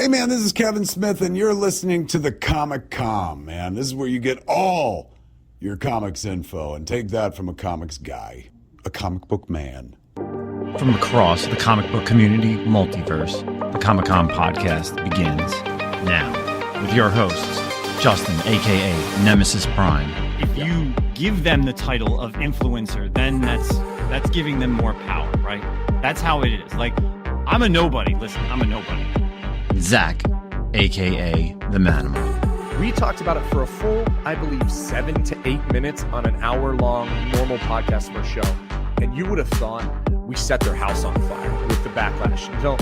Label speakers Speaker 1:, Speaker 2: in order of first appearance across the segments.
Speaker 1: Hey man, this is Kevin Smith, and you're listening to the Comic Com, man. This is where you get all your comics info, and take that from a comics guy, a comic book man.
Speaker 2: From across the comic book community multiverse, the Comic Com podcast begins now with your hosts, Justin, aka Nemesis Prime. If you give them the title of influencer, then that's giving them more power, right? That's how it is. Like, I'm a nobody. Listen, I'm a nobody. Zack, aka the Manimal.
Speaker 3: We talked about it for a full, I believe, 7 to 8 minutes on an hour-long normal podcast for a show. And you would have thought we set their house on fire with the backlash. So,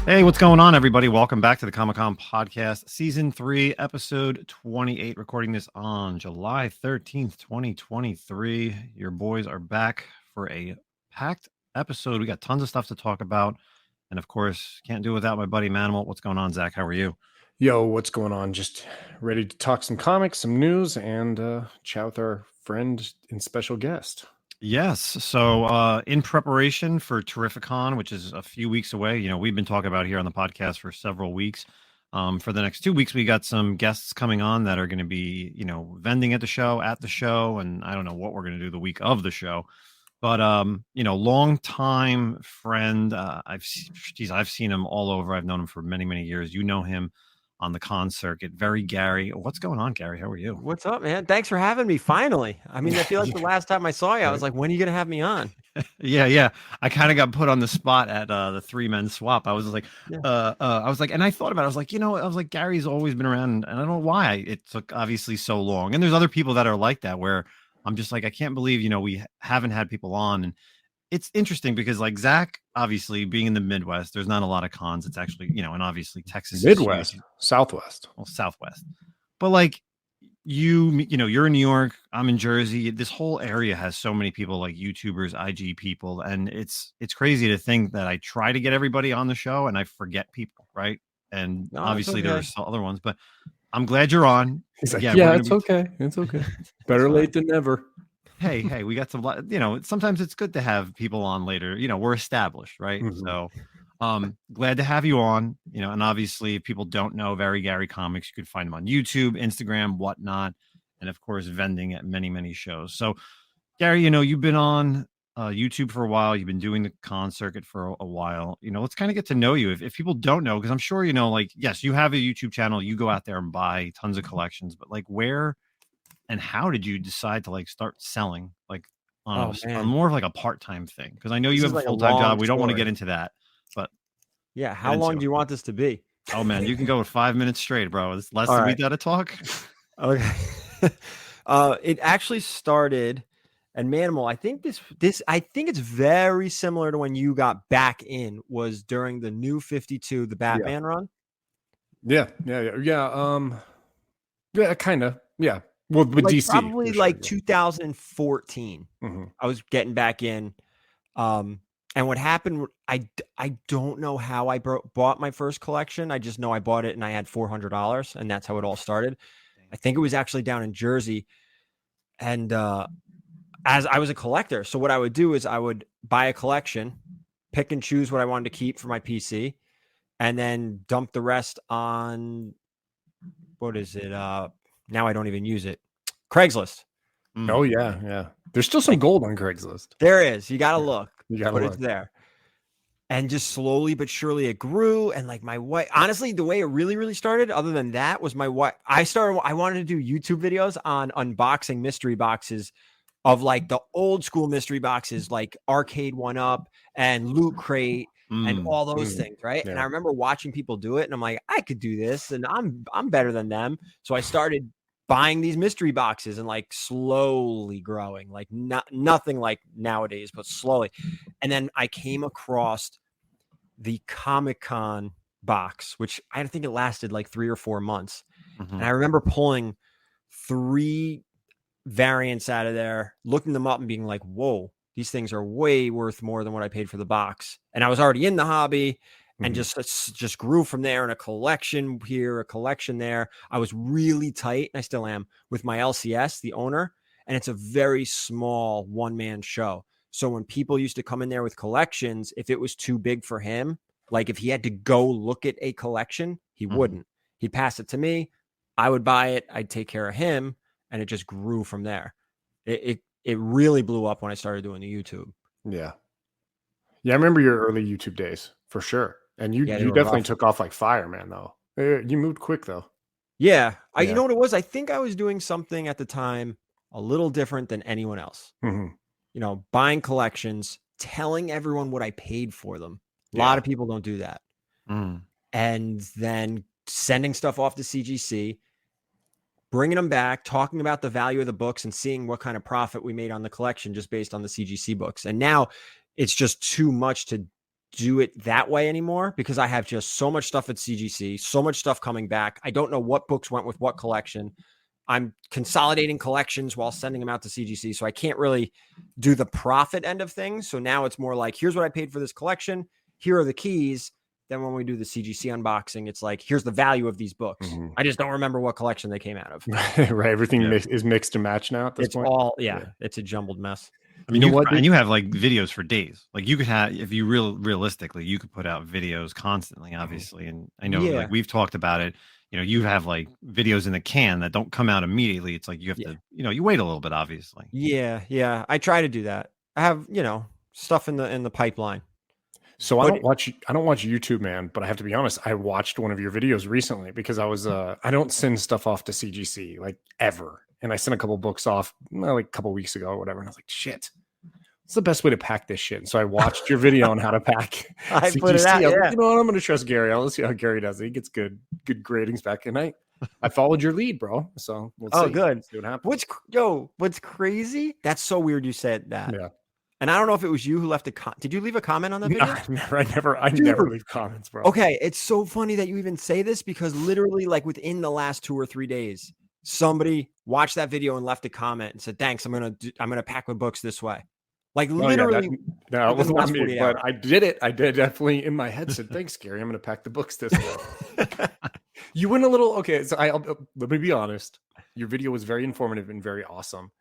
Speaker 2: hey, what's going on, everybody? Welcome back to the Comic Com podcast, season 3, episode 28. Recording this on July 13th, 2023. Your boys are back for a packed episode. We got tons of stuff to talk about. And of course, can't do it without my buddy Manimal. What's going on, Zach? How are you?
Speaker 3: yo, what's going on? Just ready to talk some comics, some news, and chat with our friend and special guest.
Speaker 2: Yes. So in preparation for Terrificon, which is a few weeks away, you know, we've been talking about here on the podcast for several weeks. For the next 2 weeks, we got some guests coming on that are going to be, you know, vending at the show, and I don't know what we're going to do the week of the show. But, you know, long time friend, I've seen him all over. I've known him for many, many years. You know him on the con circuit. Very Gary. What's going on, Gary? How are you?
Speaker 4: What's up, man? Thanks for having me. Finally. I mean, I feel like the last time I saw you, I was like, when are you going to have me on?
Speaker 2: Yeah. I kind of got put on the spot at the 3-man swap. I was like, and I thought about it. I was like, you know, Gary's always been around, and I don't know why it took obviously so long. And there's other people that are like that where I'm just like, I can't believe, you know, we haven't had people on. And it's interesting because, like, Zach, obviously being in the Midwest, there's not a lot of cons. It's actually, you know, and obviously Texas
Speaker 3: Midwest,
Speaker 2: is
Speaker 3: Southwest.
Speaker 2: Well, Southwest. But like you know, you're in New York, I'm in Jersey. This whole area has so many people, like YouTubers, IG people. And it's crazy to think that I try to get everybody on the show and I forget people, right? And obviously there are some other ones, but I'm glad you're on.
Speaker 3: He's like, yeah, it's okay. It's okay. Better late than never.
Speaker 2: Hey, we got some, you know, sometimes it's good to have people on later. You know, we're established, right? Mm-hmm. So glad to have you on, you know, and obviously if people don't know Very Gary Comics, you could find them on YouTube, Instagram, whatnot, and of course vending at many, many shows. So Gary, you know, you've been on YouTube for a while. You've been doing the con circuit for a while. You know, let's kind of get to know you. If people don't know, because I'm sure, you know, like, yes, you have a YouTube channel. You go out there and buy tons of collections, but like where and how did you decide to like start selling like on more of like a part-time thing? Because I know you have a full-time job. We don't want to get into that, but
Speaker 4: yeah, how long do you want this to be?
Speaker 2: Oh man, you can go with 5 minutes straight, bro. It's less than we got to talk.
Speaker 4: Okay. It actually started. And Manimal, I think I think it's very similar to when you got back in, was during the New 52, the Batman run.
Speaker 3: Yeah, kind of. Yeah. Well, with like DC.
Speaker 4: Probably like 2014. Mm-hmm. I was getting back in. And what happened, I don't know how I bought my first collection. I just know I bought it and I had $400, and that's how it all started. I think it was actually down in Jersey. And as I was a collector, so what I would do is I would buy a collection, pick and choose what I wanted to keep for my PC, and then dump the rest on, what is it? Now I don't even use it. Craigslist.
Speaker 3: Oh, yeah. There's still some gold on Craigslist.
Speaker 4: There is. You got to look.
Speaker 3: But
Speaker 4: it's there. And just slowly but surely it grew. And like my wife, honestly, the way it really, really started, other than that, was my wife. I wanted to do YouTube videos on unboxing mystery boxes of like the old school mystery boxes, like Arcade 1-Up and Loot Crate and all those things, right? Yeah. And I remember watching people do it, and I'm like, I could do this, and I'm better than them. So I started buying these mystery boxes and like slowly growing, like nothing like nowadays, but slowly. And then I came across the Comic-Con box, which I think it lasted like 3 or 4 months. Mm-hmm. And I remember pulling 3 variants out of there, looking them up and being like, whoa, these things are way worth more than what I paid for the box. And I was already in the hobby and just grew from there, in a collection here, a collection there. I was really tight, and I still am, with my LCS, the owner, and it's a very small one-man show. So when people used to come in there with collections, if it was too big for him, Like if he had to go look at a collection, he wouldn't. He'd pass it to me. I would buy it. I'd take care of him, and it just grew from there. It really blew up when I started doing the YouTube.
Speaker 3: Yeah. Yeah, I remember your early YouTube days for sure. And you definitely took off like fire, man, though. You moved quick, though.
Speaker 4: Yeah. You know what it was? I think I was doing something at the time a little different than anyone else. You know, buying collections, telling everyone what I paid for them. A lot of people don't do that. And then sending stuff off to CGC, bringing them back, talking about the value of the books and seeing what kind of profit we made on the collection just based on the CGC books. And now it's just too much to do it that way anymore because I have just so much stuff at CGC, so much stuff coming back. I don't know what books went with what collection. I'm consolidating collections while sending them out to CGC. So I can't really do the profit end of things. So now it's more like, here's what I paid for this collection. Here are the keys. Then when we do the CGC unboxing, it's like, here's the value of these books. I just don't remember what collection they came out of.
Speaker 3: Right. Everything is mixed and matched now at this point.
Speaker 4: All, it's a jumbled mess.
Speaker 2: I mean, and you have like videos for days. Like you could have, if you realistically, you could put out videos constantly, obviously. And I know like we've talked about it. You know, you have like videos in the can that don't come out immediately. It's like you have to, you know, you wait a little bit, obviously.
Speaker 4: Yeah. I try to do that. I have, you know, stuff in the pipeline.
Speaker 3: So I don't watch YouTube, man, but I have to be honest. I watched one of your videos recently because I was I don't send stuff off to CGC like ever. And I sent a couple books off like a couple weeks ago or whatever. And I was like, shit, what's the best way to pack this shit? And so I watched your video on how to pack.
Speaker 4: I
Speaker 3: CGC.
Speaker 4: put it out.
Speaker 3: Like, you know what? I'm going to trust Gary. I'll see how Gary does it. He gets good gradings back. And I followed your lead, bro. So we'll see.
Speaker 4: Good.
Speaker 3: See what happens.
Speaker 4: What's crazy? That's so weird you said that.
Speaker 3: Yeah.
Speaker 4: And I don't know if it was you who left did you leave a comment on that video?
Speaker 3: I never leave comments, bro.
Speaker 4: Okay. It's so funny that you even say this because literally like within the last 2 or 3 days, somebody watched that video and left a comment and said, thanks, I'm going to pack my books this way. Like literally.
Speaker 3: No, it wasn't on me, but I did it. I did definitely in my head said, thanks, Gary. I'm going to pack the books this way. You went a little, okay. So let me be honest. Your video was very informative and very awesome.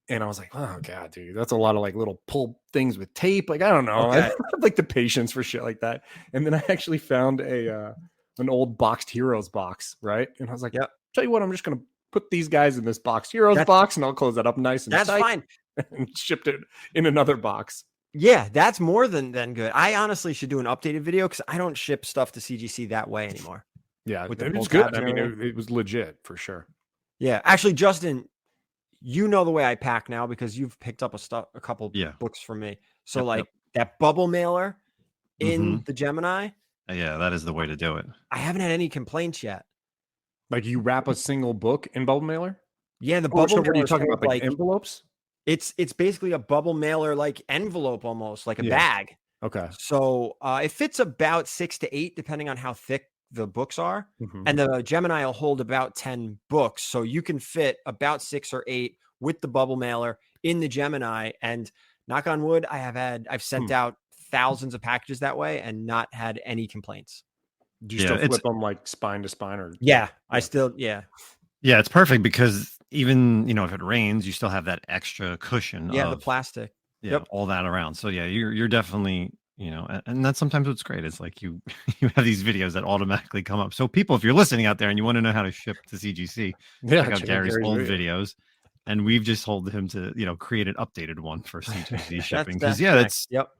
Speaker 3: And I was like, oh God, dude, that's a lot of like little pull things with tape. Like, I don't know. Okay. I don't have like the patience for shit like that. And then I actually found an old Boxed Heroes box. Right. And I was like, yeah, tell you what, I'm just going to put these guys in this Boxed Heroes box and I'll close that up nice and
Speaker 4: that's
Speaker 3: tight
Speaker 4: fine.
Speaker 3: And shipped it in another box.
Speaker 4: Yeah, that's more than good. I honestly should do an updated video because I don't ship stuff to CGC that way anymore.
Speaker 3: Yeah, it was good. I mean, it was legit for sure.
Speaker 4: Yeah, actually, Justin, you know the way I pack now because you've picked up a couple books from me. So that bubble mailer in the Gemini.
Speaker 2: Yeah, that is the way to do it.
Speaker 4: I haven't had any complaints yet.
Speaker 3: Like you wrap a single book in bubble mailer?
Speaker 4: Yeah, the bubble mailer.
Speaker 3: What are you talking about? Like envelopes?
Speaker 4: It's basically a bubble mailer like envelope almost, like a bag.
Speaker 3: Okay.
Speaker 4: So it fits about 6 to 8 depending on how thick the books are. And the Gemini will hold about 10 books. So you can fit about 6 or 8 with the bubble mailer in the Gemini. And knock on wood, I've sent out thousands of packages that way and not had any complaints.
Speaker 3: Do you still flip them like spine to spine or?
Speaker 4: Yeah, I still,
Speaker 2: Yeah, it's perfect because even, if it rains, you still have that extra cushion.
Speaker 4: Yeah, the plastic.
Speaker 2: Yeah, all that around. So yeah, you're definitely, and that's sometimes what's great. It's like you have these videos that automatically come up. So people, if you're listening out there and you want to know how to ship to CGC, check out Gary's old videos. And we've just told him to, create an updated one for CGC shipping. Because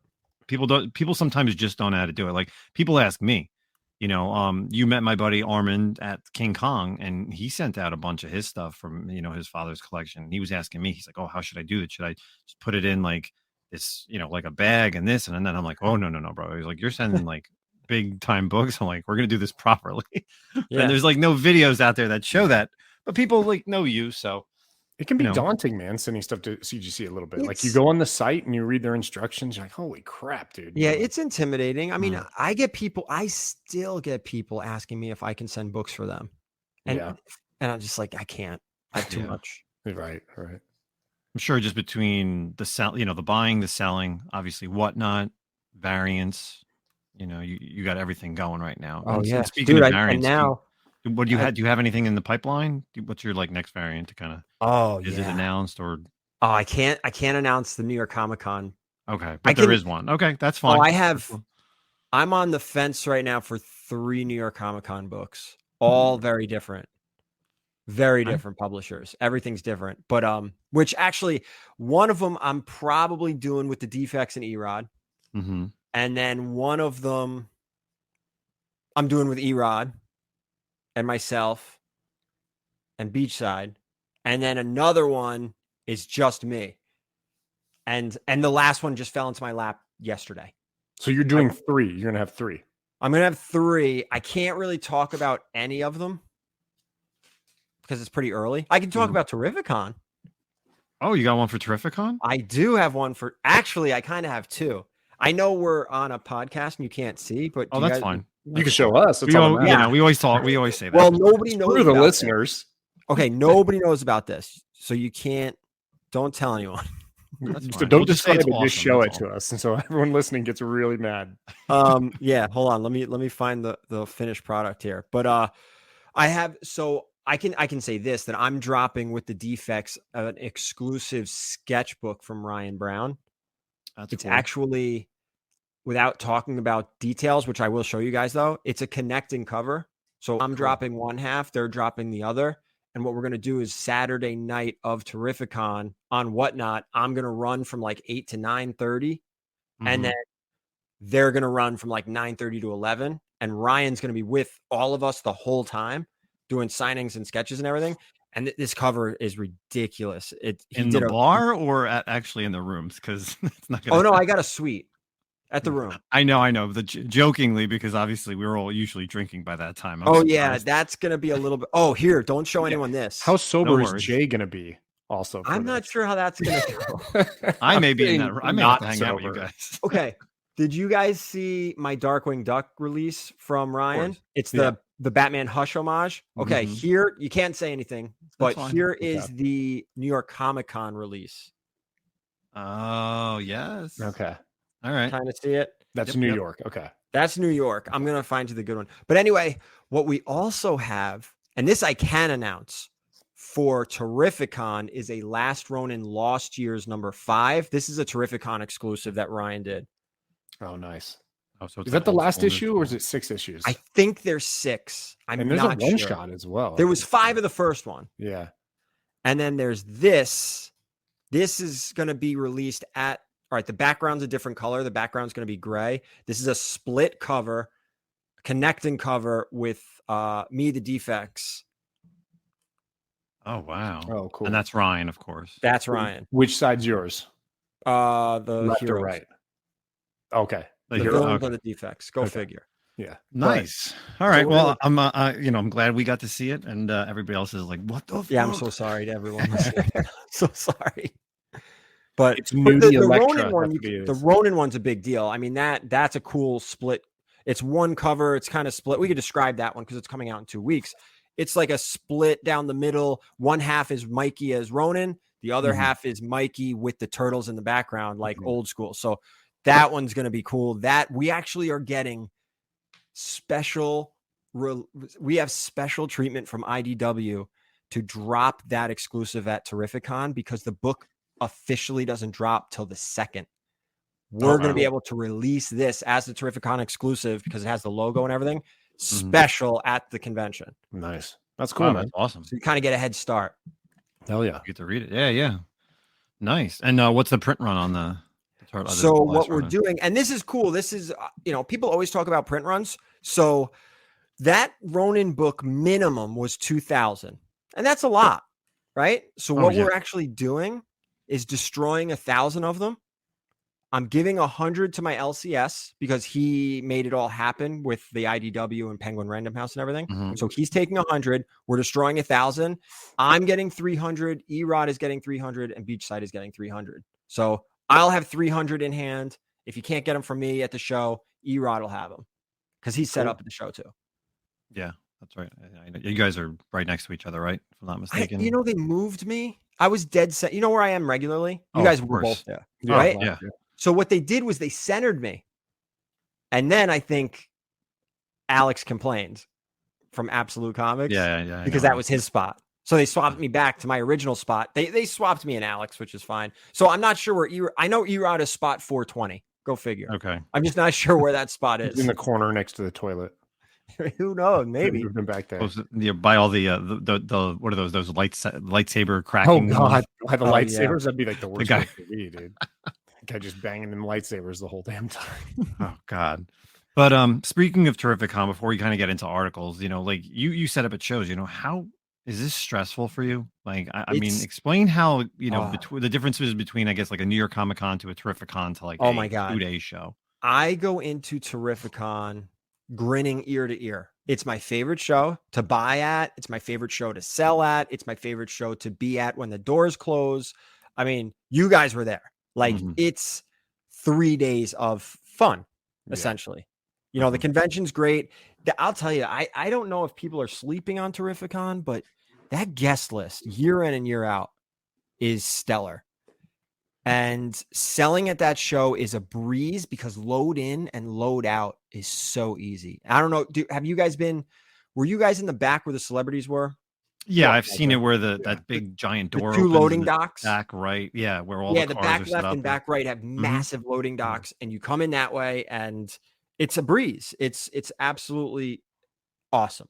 Speaker 2: people sometimes just don't know how to do it. Like people ask me, you met my buddy Armand at King Kong and he sent out a bunch of his stuff from, his father's collection. He was asking me, he's like, oh, how should I do it? Should I just put it in like this, like a bag and this? And then I'm like, oh, no, bro. He's like, you're sending like big time books. I'm like, we're going to do this properly. And there's like no videos out there that show that, but people like know you. So
Speaker 3: it can be daunting, man, sending stuff to CGC a little bit. Like you go on the site and you read their instructions. You're like, holy crap, dude.
Speaker 4: Yeah, it's intimidating. I mean, I still get people asking me if I can send books for them. And I'm just like, I can't. I have too much.
Speaker 3: Right.
Speaker 2: I'm sure just between the buying, the selling, obviously Whatnot, variants, you got everything going right now.
Speaker 4: Oh,
Speaker 2: and
Speaker 4: yeah.
Speaker 2: Speaking of variants, what do you have? Do you have anything in the pipeline? What's your like next variant to kind of?
Speaker 4: Oh,
Speaker 2: is it announced or?
Speaker 4: Oh, I can't announce the New York Comic Con.
Speaker 2: Okay, but there is one. Okay, that's fine.
Speaker 4: Oh, I have I'm on the fence right now for 3 New York Comic Con books, all very different. Very different publishers. Everything's different. But which actually one of them I'm probably doing with the Defects and Erod.
Speaker 2: Mm-hmm.
Speaker 4: And then one of them I'm doing with Erod and myself and Beachside. And then another one is just me. And the last one just fell into my lap yesterday.
Speaker 3: So you're doing 3. You're gonna have 3.
Speaker 4: I'm gonna have 3. I can't really talk about any of them because it's pretty early. I can talk about Terrificon.
Speaker 2: Oh, you got one for Terrificon?
Speaker 4: I do have one for. Actually, I kind of have 2. I know we're on a podcast and you can't see, but
Speaker 2: That's fine.
Speaker 3: You can show us.
Speaker 2: We always say that.
Speaker 4: Well, nobody knows.
Speaker 3: Screw the
Speaker 4: about
Speaker 3: listeners.
Speaker 4: this. Okay, nobody knows about this, so you can't. Don't tell anyone.
Speaker 3: So don't
Speaker 2: We'll just say
Speaker 3: describe
Speaker 2: it's
Speaker 3: it.
Speaker 2: awesome,
Speaker 3: Just show it
Speaker 2: that's
Speaker 3: to us, and so everyone listening gets really mad.
Speaker 4: Yeah, hold on. Let me find the finished product here. But I have I can say this, that I'm dropping with the Defects an exclusive sketchbook from Ryan Brown. It's
Speaker 2: cool.
Speaker 4: actually, without talking about details, which I will show you guys though, it's a connecting cover. So I'm dropping one half, they're dropping the other. And what we're going to do is Saturday night of Terrificon on Whatnot, I'm going to run from like 8 to 9:30. And then they're going to run from like 9:30 to 11. And Ryan's going to be with all of us the whole time doing signings and sketches and everything. And this cover is ridiculous.
Speaker 2: In the bar or actually in the rooms? Because it's not gonna.
Speaker 4: Oh, no, I got a suite at the room.
Speaker 2: I know. Jokingly, because obviously we were all usually drinking by that time.
Speaker 4: Yeah, that's going to be a little bit. Oh, here, don't show anyone this.
Speaker 3: How sober is Jay going to be? Also,
Speaker 4: I'm not sure how that's going to go.
Speaker 2: I may be in that. I may have to hang out with you guys.
Speaker 4: Okay. Did you guys see my Darkwing Duck release from Ryan? It's the Batman Hush homage. Okay, here you can't say anything, but here is the New York Comic Con release.
Speaker 2: Oh, yes.
Speaker 3: Okay.
Speaker 2: All right.
Speaker 4: Kind of see it.
Speaker 3: That's New York. Okay.
Speaker 4: That's New York. I'm going to find you the good one. But anyway, what we also have, and this I can announce for Terrificon, is a Last Ronin Lost Years #5. This is a Terrificon exclusive that Ryan did.
Speaker 3: Oh, nice.
Speaker 2: Oh, so
Speaker 3: is that the last issue or is it 6 issues?
Speaker 4: I think there's 6.
Speaker 3: And there's
Speaker 4: not
Speaker 3: a one
Speaker 4: sure.
Speaker 3: shot as well.
Speaker 4: There was 5 of the first one.
Speaker 3: Yeah.
Speaker 4: And then there's this. This is going to be released at, all right, the background's a different color. The background's going to be gray. This is a split cover, connecting cover with me, the Defects.
Speaker 2: Oh, wow.
Speaker 3: Oh, cool.
Speaker 2: And that's Ryan, of course.
Speaker 4: That's Ryan.
Speaker 3: Which side's yours?
Speaker 4: The
Speaker 3: Left
Speaker 4: heroes.
Speaker 3: or right? Okay.
Speaker 4: The villains are the Defects. Go figure.
Speaker 3: Yeah.
Speaker 2: Nice. All right. Well, I'm glad we got to see it, and everybody else is like, "What the?"
Speaker 4: Yeah,
Speaker 2: fuck?
Speaker 4: I'm so sorry to everyone. So sorry. But
Speaker 3: it's moody Electra.
Speaker 4: The Ronin one's a big deal. I mean, that's a cool split. It's one cover. It's kind of split. We could describe that one because it's coming out in 2 weeks. It's like a split down the middle. One half is Mikey as Ronin. The other half is Mikey with the turtles in the background, like old school. So that one's going to be cool. That we actually are getting we have special treatment from IDW to drop that exclusive at Terrificon because the book officially doesn't drop till the 2nd. We're going to be able to release this as the Terrificon exclusive because it has the logo and everything special at the convention.
Speaker 3: Nice. That's cool, man.
Speaker 2: That's awesome.
Speaker 4: So you kind of get a head start.
Speaker 3: Hell yeah.
Speaker 2: You get to read it. Yeah. Nice. And what's the print run on the turtle?
Speaker 4: So what we're doing, and this is cool. This is, people always talk about print runs. So that Ronin book minimum was 2,000. And that's a lot, right? So what we're actually doing is destroying 1,000 of them. I'm giving 100 to my LCS because he made it all happen with the IDW and Penguin Random House and everything. So he's taking 100. We're destroying 1,000. I'm getting 300. Erod is getting 300 and Beachside is getting 300. So I'll have 300 in hand. If you can't get them from me at the show, Erod will have them because he's set up at the show too.
Speaker 2: Yeah, that's right. I know. You guys are right next to each other, right? If I'm not mistaken.
Speaker 4: They moved me. I was dead set. You know where I am regularly? You guys were both there, right?
Speaker 2: Yeah.
Speaker 4: So what they did was they centered me. And then I think Alex complained from Absolute Comics.
Speaker 2: Yeah.
Speaker 4: Because that was his spot. So they swapped me back to my original spot. They swapped me and Alex, which is fine. So I'm not sure where I know Erod is spot 420. Go figure.
Speaker 2: Okay.
Speaker 4: I'm just not sure where that spot
Speaker 3: It's
Speaker 4: is.
Speaker 3: in the corner next to the toilet.
Speaker 4: Who knows? Maybe.
Speaker 3: Moved him back there.
Speaker 2: By all the what are those lightsaber
Speaker 3: Oh
Speaker 2: cracking?
Speaker 3: God! By the
Speaker 4: Oh, yeah.
Speaker 3: lightsabers, that'd be like the worst
Speaker 2: guy-
Speaker 3: place to be, dude. Guy just banging them lightsabers the whole damn time.
Speaker 2: Oh God. But speaking of Terrificon, before we kind of get into articles, like you set up at shows, how is this stressful for you? Like, I mean,
Speaker 4: It's-
Speaker 2: explain how, between the differences between, I guess, like a New York Comic Con to a Terrificon to like
Speaker 4: Oh
Speaker 2: a
Speaker 4: my God.
Speaker 2: 2-day show.
Speaker 4: I go into Terrificon grinning ear to ear. It's my favorite show to buy at. It's my favorite show to sell at. It's my favorite show to be at when the doors close. I mean, you guys were there. Like, it's 3 days of fun, essentially. The convention's great. I'll tell you, I don't know if people are sleeping on Terrificon, but that guest list year in and year out is stellar. And selling at that show is a breeze because load in and load out is so easy. I don't know. Were you guys in the back where the celebrities were?
Speaker 2: Yeah, I've seen it where that big giant door
Speaker 4: two
Speaker 2: opens
Speaker 4: loading
Speaker 2: in the
Speaker 4: docks.
Speaker 2: back right. Yeah, where all the cars
Speaker 4: back
Speaker 2: are set
Speaker 4: left
Speaker 2: up
Speaker 4: and back right have massive loading docks, and you come in that way, and it's a breeze. It's absolutely awesome.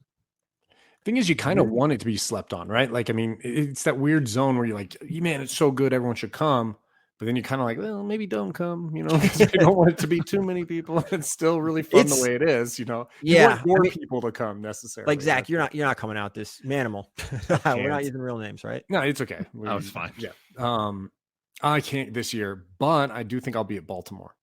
Speaker 3: Thing is, you kind of want it to be slept on, right? Like, I mean, it's that weird zone where you're like, man, it's so good, everyone should come. But then you're kind of like, well, maybe don't come, because you don't want it to be too many people. It's still really fun the way it is, You want more people to come necessarily.
Speaker 4: Like Zach, you're not coming out this manimal. We're not using real names, right?
Speaker 3: No, it's okay.
Speaker 2: That was fine.
Speaker 3: Yeah. I can't this year, but I do think I'll be at Baltimore.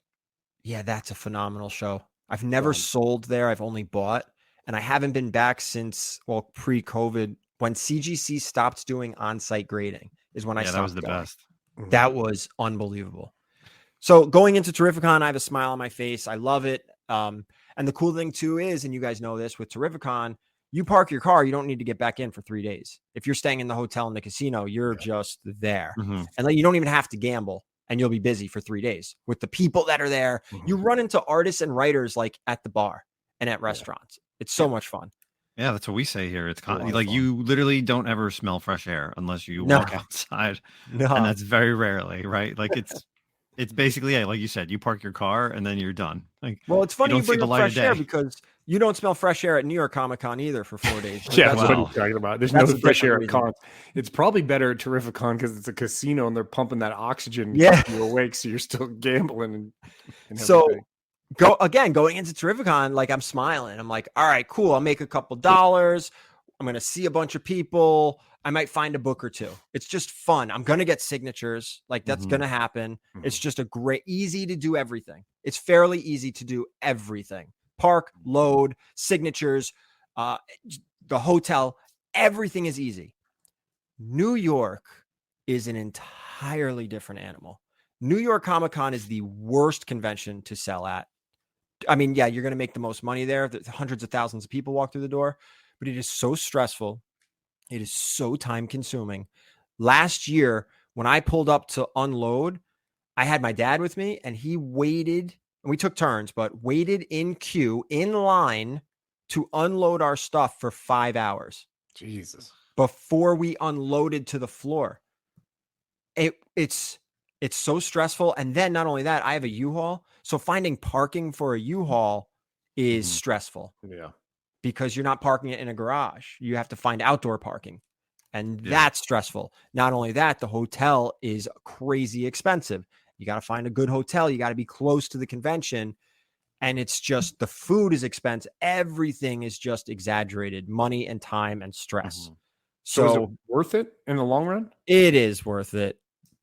Speaker 4: Yeah, that's a phenomenal show. I've never sold there. I've only bought, and I haven't been back since pre-COVID when CGC stopped doing on-site grading. Is when I stopped.
Speaker 2: That was the
Speaker 4: going.
Speaker 2: best.
Speaker 4: That was unbelievable. So going into Terrificon, I have a smile on my face. I love it. And the cool thing too is, and you guys know this with Terrificon, you park your car, you don't need to get back in for 3 days. If you're staying in the hotel in the casino, you're just there. And you don't even have to gamble, and you'll be busy for 3 days with the people that are there. You run into artists and writers like at the bar and at restaurants. It's so much fun.
Speaker 2: Yeah, that's what we say here. It's like you literally don't ever smell fresh air unless you walk outside.
Speaker 4: No.
Speaker 2: And that's very rarely, right? Like it's basically like you said, you park your car and then you're done. Like,
Speaker 4: well, it's funny you
Speaker 2: don't see
Speaker 4: bring
Speaker 2: the
Speaker 4: up
Speaker 2: light of
Speaker 4: fresh air
Speaker 2: day.
Speaker 4: because you don't smell fresh air at New York Comic Con either for 4 days.
Speaker 3: Yeah, that's what he's talking about. There's no
Speaker 4: That's a
Speaker 3: fresh air
Speaker 4: different
Speaker 3: at cons. It's probably better at Terrificon because it's a casino and they're pumping that oxygen
Speaker 4: Yeah.
Speaker 3: to keep you awake, so you're still gambling and
Speaker 4: So
Speaker 3: everything.
Speaker 4: going into Terrificon, like I'm smiling. I'm like, all right, cool. I'll make a couple dollars. I'm going to see a bunch of people. I might find a book or two. It's just fun. I'm going to get signatures. Like that's going to happen. It's just easy to do everything. It's fairly easy to do everything. Park, load, signatures, the hotel, everything is easy. New York is an entirely different animal. New York Comic Con is the worst convention to sell at. I mean, yeah, you're going to make the most money there. Hundreds of thousands of people walk through the door, but it is so stressful. It is so time consuming. Last year, when I pulled up to unload, I had my dad with me and he waited, and we took turns, but waited in queue, in line to unload our stuff for 5 hours.
Speaker 3: Jesus.
Speaker 4: Before we unloaded to the floor. It's so stressful. And then not only that, I have a U-Haul. So finding parking for a U-Haul is stressful.
Speaker 3: Yeah.
Speaker 4: Because you're not parking it in a garage. You have to find outdoor parking. And that's stressful. Not only that, the hotel is crazy expensive. You got to find a good hotel. You got to be close to the convention. And it's just the food is expensive. Everything is just exaggerated. Money and time and stress.
Speaker 3: So is it worth it in the long run?
Speaker 4: It is worth it,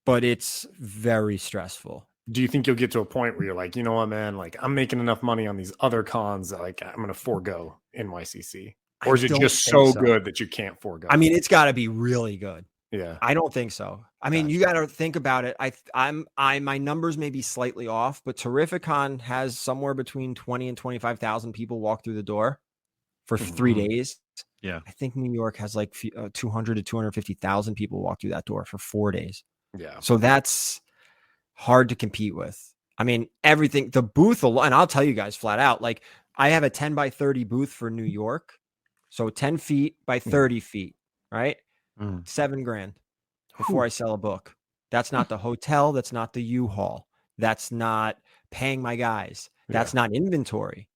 Speaker 4: but it's very stressful.
Speaker 3: Do you think you'll get to a point where you're like, you know what, man, like I'm making enough money on these other cons that like I'm going to forego NYCC? Or is it just so good that you can't forego?
Speaker 4: I mean, it's got to be really good.
Speaker 3: Yeah.
Speaker 4: I don't think so. I mean, you got to think about it. My numbers may be slightly off, but Terrificon has somewhere between 20 and 25,000 people walk through the door for 3 days.
Speaker 2: Yeah.
Speaker 4: I think New York has like 200 to 250,000 people walk through that door for 4 days.
Speaker 3: Yeah.
Speaker 4: So that's hard to compete with. I mean, everything, the booth alone, and I'll tell you guys flat out, like I have a 10 by 30 booth for New York. So 10 feet by 30 feet, right? $7,000 before I sell a book. That's not the hotel. That's not the U-Haul. That's not paying my guys. That's not inventory.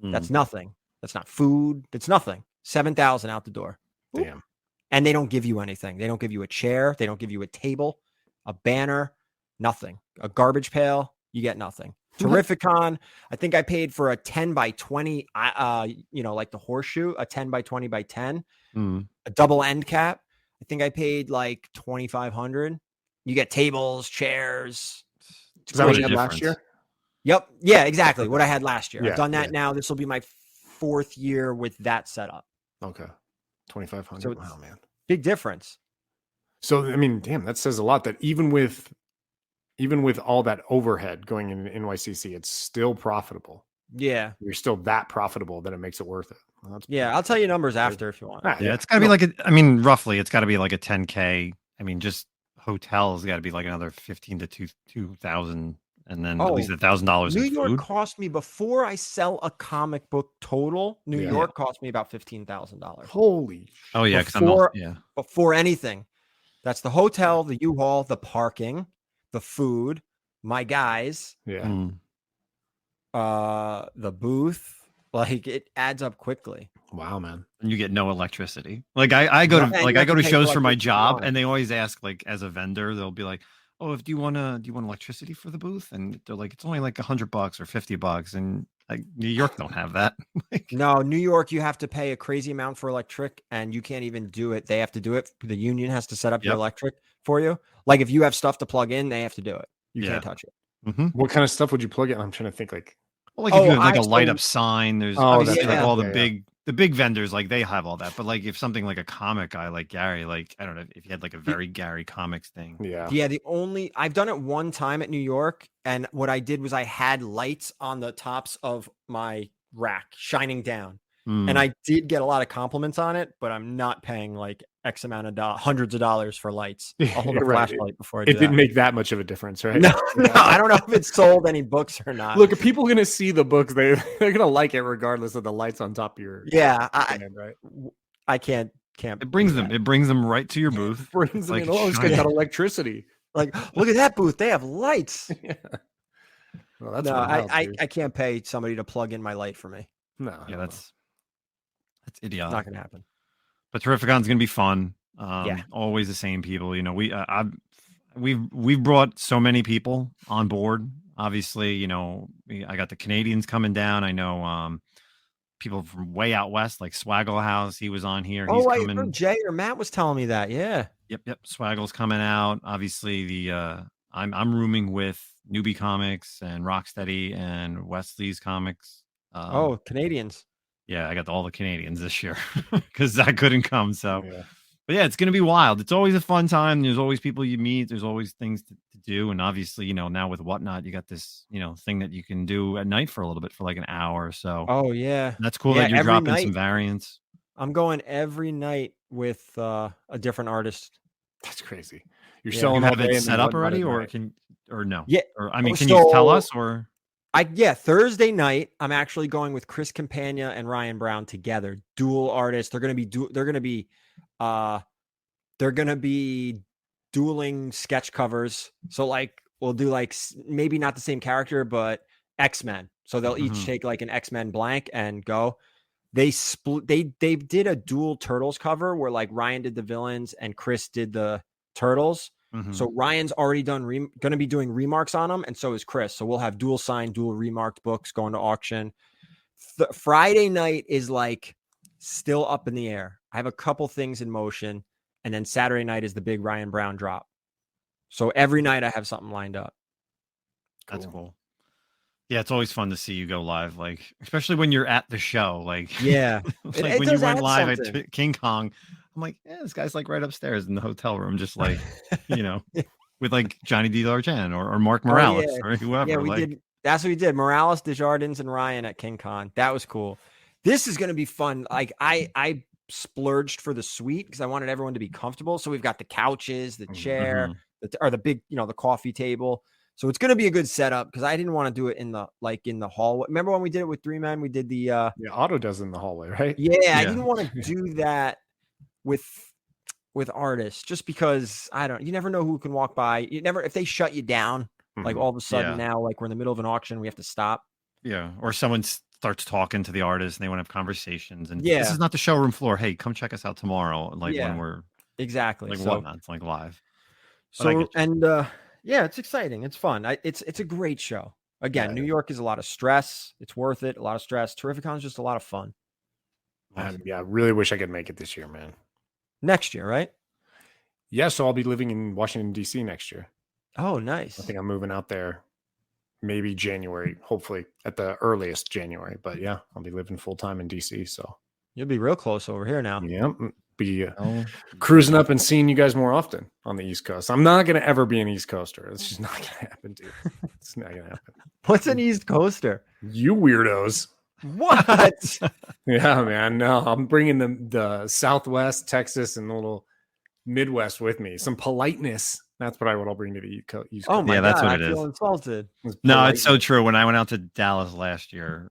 Speaker 2: Mm.
Speaker 4: That's nothing. That's not food. That's nothing. 7,000 out the door.
Speaker 3: Damn.
Speaker 4: And they don't give you anything. They don't give you a chair. They don't give you a table, a banner, nothing. A garbage pail. You get nothing. Terrificon. I think I paid for a 10 by 20, like the horseshoe, a 10 by 20 by 10, a double end cap. I think I paid like 2,500. You get tables, chairs.
Speaker 3: Is that what you had last year?
Speaker 4: Yep. Yeah, exactly. What I had last year.
Speaker 3: Yeah,
Speaker 4: I've done that now. This will be my 4th year with that setup.
Speaker 3: Okay. 2,500.
Speaker 4: So
Speaker 3: wow, man.
Speaker 4: Big difference.
Speaker 3: So, I mean, damn, that says a lot that even with all that overhead going in NYCC, it's still profitable.
Speaker 4: Yeah.
Speaker 3: You're still that profitable that it makes it worth it. Well,
Speaker 4: I'll tell you numbers after if you want.
Speaker 2: Yeah, it's got to be roughly, it's got to be like a 10K. I mean, just hotels got to be like another 15 to 2,000, and then at least $1,000.
Speaker 4: New
Speaker 2: in
Speaker 4: York
Speaker 2: food.
Speaker 4: cost me, before I sell a comic book total, New York cost me about $15,000.
Speaker 3: Holy.
Speaker 2: Oh yeah,
Speaker 4: before anything. That's the hotel, the U-Haul, the parking, the food, my guys,
Speaker 3: Yeah.
Speaker 4: the booth. Like, it adds up quickly.
Speaker 3: Wow, man.
Speaker 2: And you get no electricity. Like I go to shows for my job, and they always ask, like, as a vendor, they'll be like, "Oh, do you want electricity for the booth?" And they're like, "It's only like $100 or $50." And like, New York don't have that.
Speaker 4: No, New York, you have to pay a crazy amount for electric, and you can't even do it. They have to do it. The union has to set up your electric for you. Like, if you have stuff to plug in, they have to do it. You can't touch it.
Speaker 2: Mm-hmm.
Speaker 3: What kind of stuff would you plug in? I'm trying to think, like,
Speaker 2: well, like if you have like a light up sign, there's obviously like all the big vendors, like they have all that. But like if something like a comic guy like Gary, like I don't know if you had like a very Gary Comics thing.
Speaker 3: Yeah.
Speaker 4: I've done it one time at New York, and what I did was I had lights on the tops of my rack shining down. And I did get a lot of compliments on it, but I'm not paying like X amount of hundreds of dollars for lights. I'll hold a flashlight before I do
Speaker 3: it didn't make that much of a difference, right?
Speaker 4: No, I don't know if it sold any books or not.
Speaker 3: Look, if people are going to see the books, they're going to like it regardless of the lights on top of your right?
Speaker 4: I can't.
Speaker 2: It brings them right to your booth.
Speaker 3: Brings them in. Oh, it's got electricity.
Speaker 4: Like, look at that booth. They have lights.
Speaker 3: Yeah. Well, that's
Speaker 4: I can't pay somebody to plug in my light for me.
Speaker 3: No.
Speaker 2: Yeah, that's idiotic.
Speaker 4: It's not going to happen.
Speaker 2: But Terrificon's going to be fun. Always the same people. You know, we've brought so many people on board. Obviously, you know, I got the Canadians coming down. I know people from way out west, like Swaggle House. He was on here. He's coming.
Speaker 4: I Jay or Matt was telling me that. Yeah.
Speaker 2: Yep. Swaggle's coming out. Obviously, I'm rooming with Newbie Comics and Rocksteady and Wesley's Comics.
Speaker 4: Canadians.
Speaker 2: Yeah, I got all the Canadians this year because Zack couldn't come. So, but yeah, it's going to be wild. It's always a fun time. There's always people you meet. There's always things to do. And obviously, you know, now with Whatnot, you got this, you know, thing that you can do at night for a little bit for like an hour or so.
Speaker 4: Oh, yeah.
Speaker 2: That's cool that you're dropping some variants.
Speaker 4: I'm going every night with a different artist.
Speaker 3: That's crazy. You're selling
Speaker 2: you have it set up already or no?
Speaker 4: Yeah.
Speaker 2: Or I mean, can you tell us or?
Speaker 4: Thursday night, I'm actually going with Chris Campagna and Ryan Brown together, dual artists. They're going to be dueling sketch covers. So like, we'll do like maybe not the same character, but X-Men. So they'll each take like an X-Men blank and go. They did a dual Turtles cover where like Ryan did the villains and Chris did the Turtles. So Ryan's already going to be doing remarks on them, and so is Chris. So we'll have dual signed, dual remarked books going to auction. Friday night is like still up in the air. I have a couple things in motion, and then Saturday night is the big Ryan Brown drop. So every night I have something lined up.
Speaker 2: That's cool. Yeah, it's always fun to see you go live, like especially when you're at the show. Like like when you went live at King Kong. I'm like, this guy's like right upstairs in the hotel room, just like, you know, with like Johnny DeLargent or Mark Morales or whoever.
Speaker 4: Yeah, we did. That's what we did. Morales, Desjardins, and Ryan at King Con. That was cool. This is going to be fun. Like I splurged for the suite because I wanted everyone to be comfortable. So we've got the couches, the chair, the big, you know, the coffee table. So it's going to be a good setup because I didn't want to do it in the hallway. Remember when we did it with 3 men? We did the
Speaker 3: Otto does in the hallway, right?
Speaker 4: Yeah, I didn't want to do that with artists just because you never know who can walk by. If they shut you down, Like all of a sudden
Speaker 2: Yeah.
Speaker 4: now, like we're in the middle of an auction, we have to stop.
Speaker 2: Yeah. Or someone starts talking to the artist and they want to have conversations. And
Speaker 4: Yeah.
Speaker 2: this is not the showroom floor. Hey, come check us out tomorrow. Like
Speaker 4: Yeah.
Speaker 2: when we're
Speaker 4: Exactly.
Speaker 2: like
Speaker 4: So,
Speaker 2: whatnot. It's like live. But I
Speaker 4: so
Speaker 2: get you.
Speaker 4: and yeah, it's exciting. It's fun. It's a great show. Again,
Speaker 3: Yeah.
Speaker 4: New York is a lot of stress. It's worth it. A lot of stress. Terrificon is just a lot of fun.
Speaker 3: Yeah, I really wish I could make it this year, man.
Speaker 4: Next year, right?
Speaker 3: Yeah, so I'll be living in Washington, D.C. next year.
Speaker 4: Oh, nice.
Speaker 3: I think I'm moving out there maybe January, hopefully at the earliest January. But yeah, I'll be living full time in DC. So
Speaker 4: You'll be real close over here now.
Speaker 3: yeah, be
Speaker 2: Oh,
Speaker 3: cruising up and seeing you guys more often on the East Coast. I'm not going to ever be an East Coaster. It's just not going to happen, dude. It's not going to happen.
Speaker 4: What's an East Coaster?
Speaker 3: You weirdos.
Speaker 4: What?
Speaker 3: Yeah, man. No, I'm bringing the Southwest, Texas, and the little Midwest with me. Some politeness. That's what I would all bring to the East Coast.
Speaker 4: Oh my
Speaker 2: Yeah, that's
Speaker 4: God,
Speaker 2: what
Speaker 4: I
Speaker 2: it
Speaker 4: feel
Speaker 2: is.
Speaker 4: insulted.
Speaker 2: No, it's so true. When I went out to Dallas last year,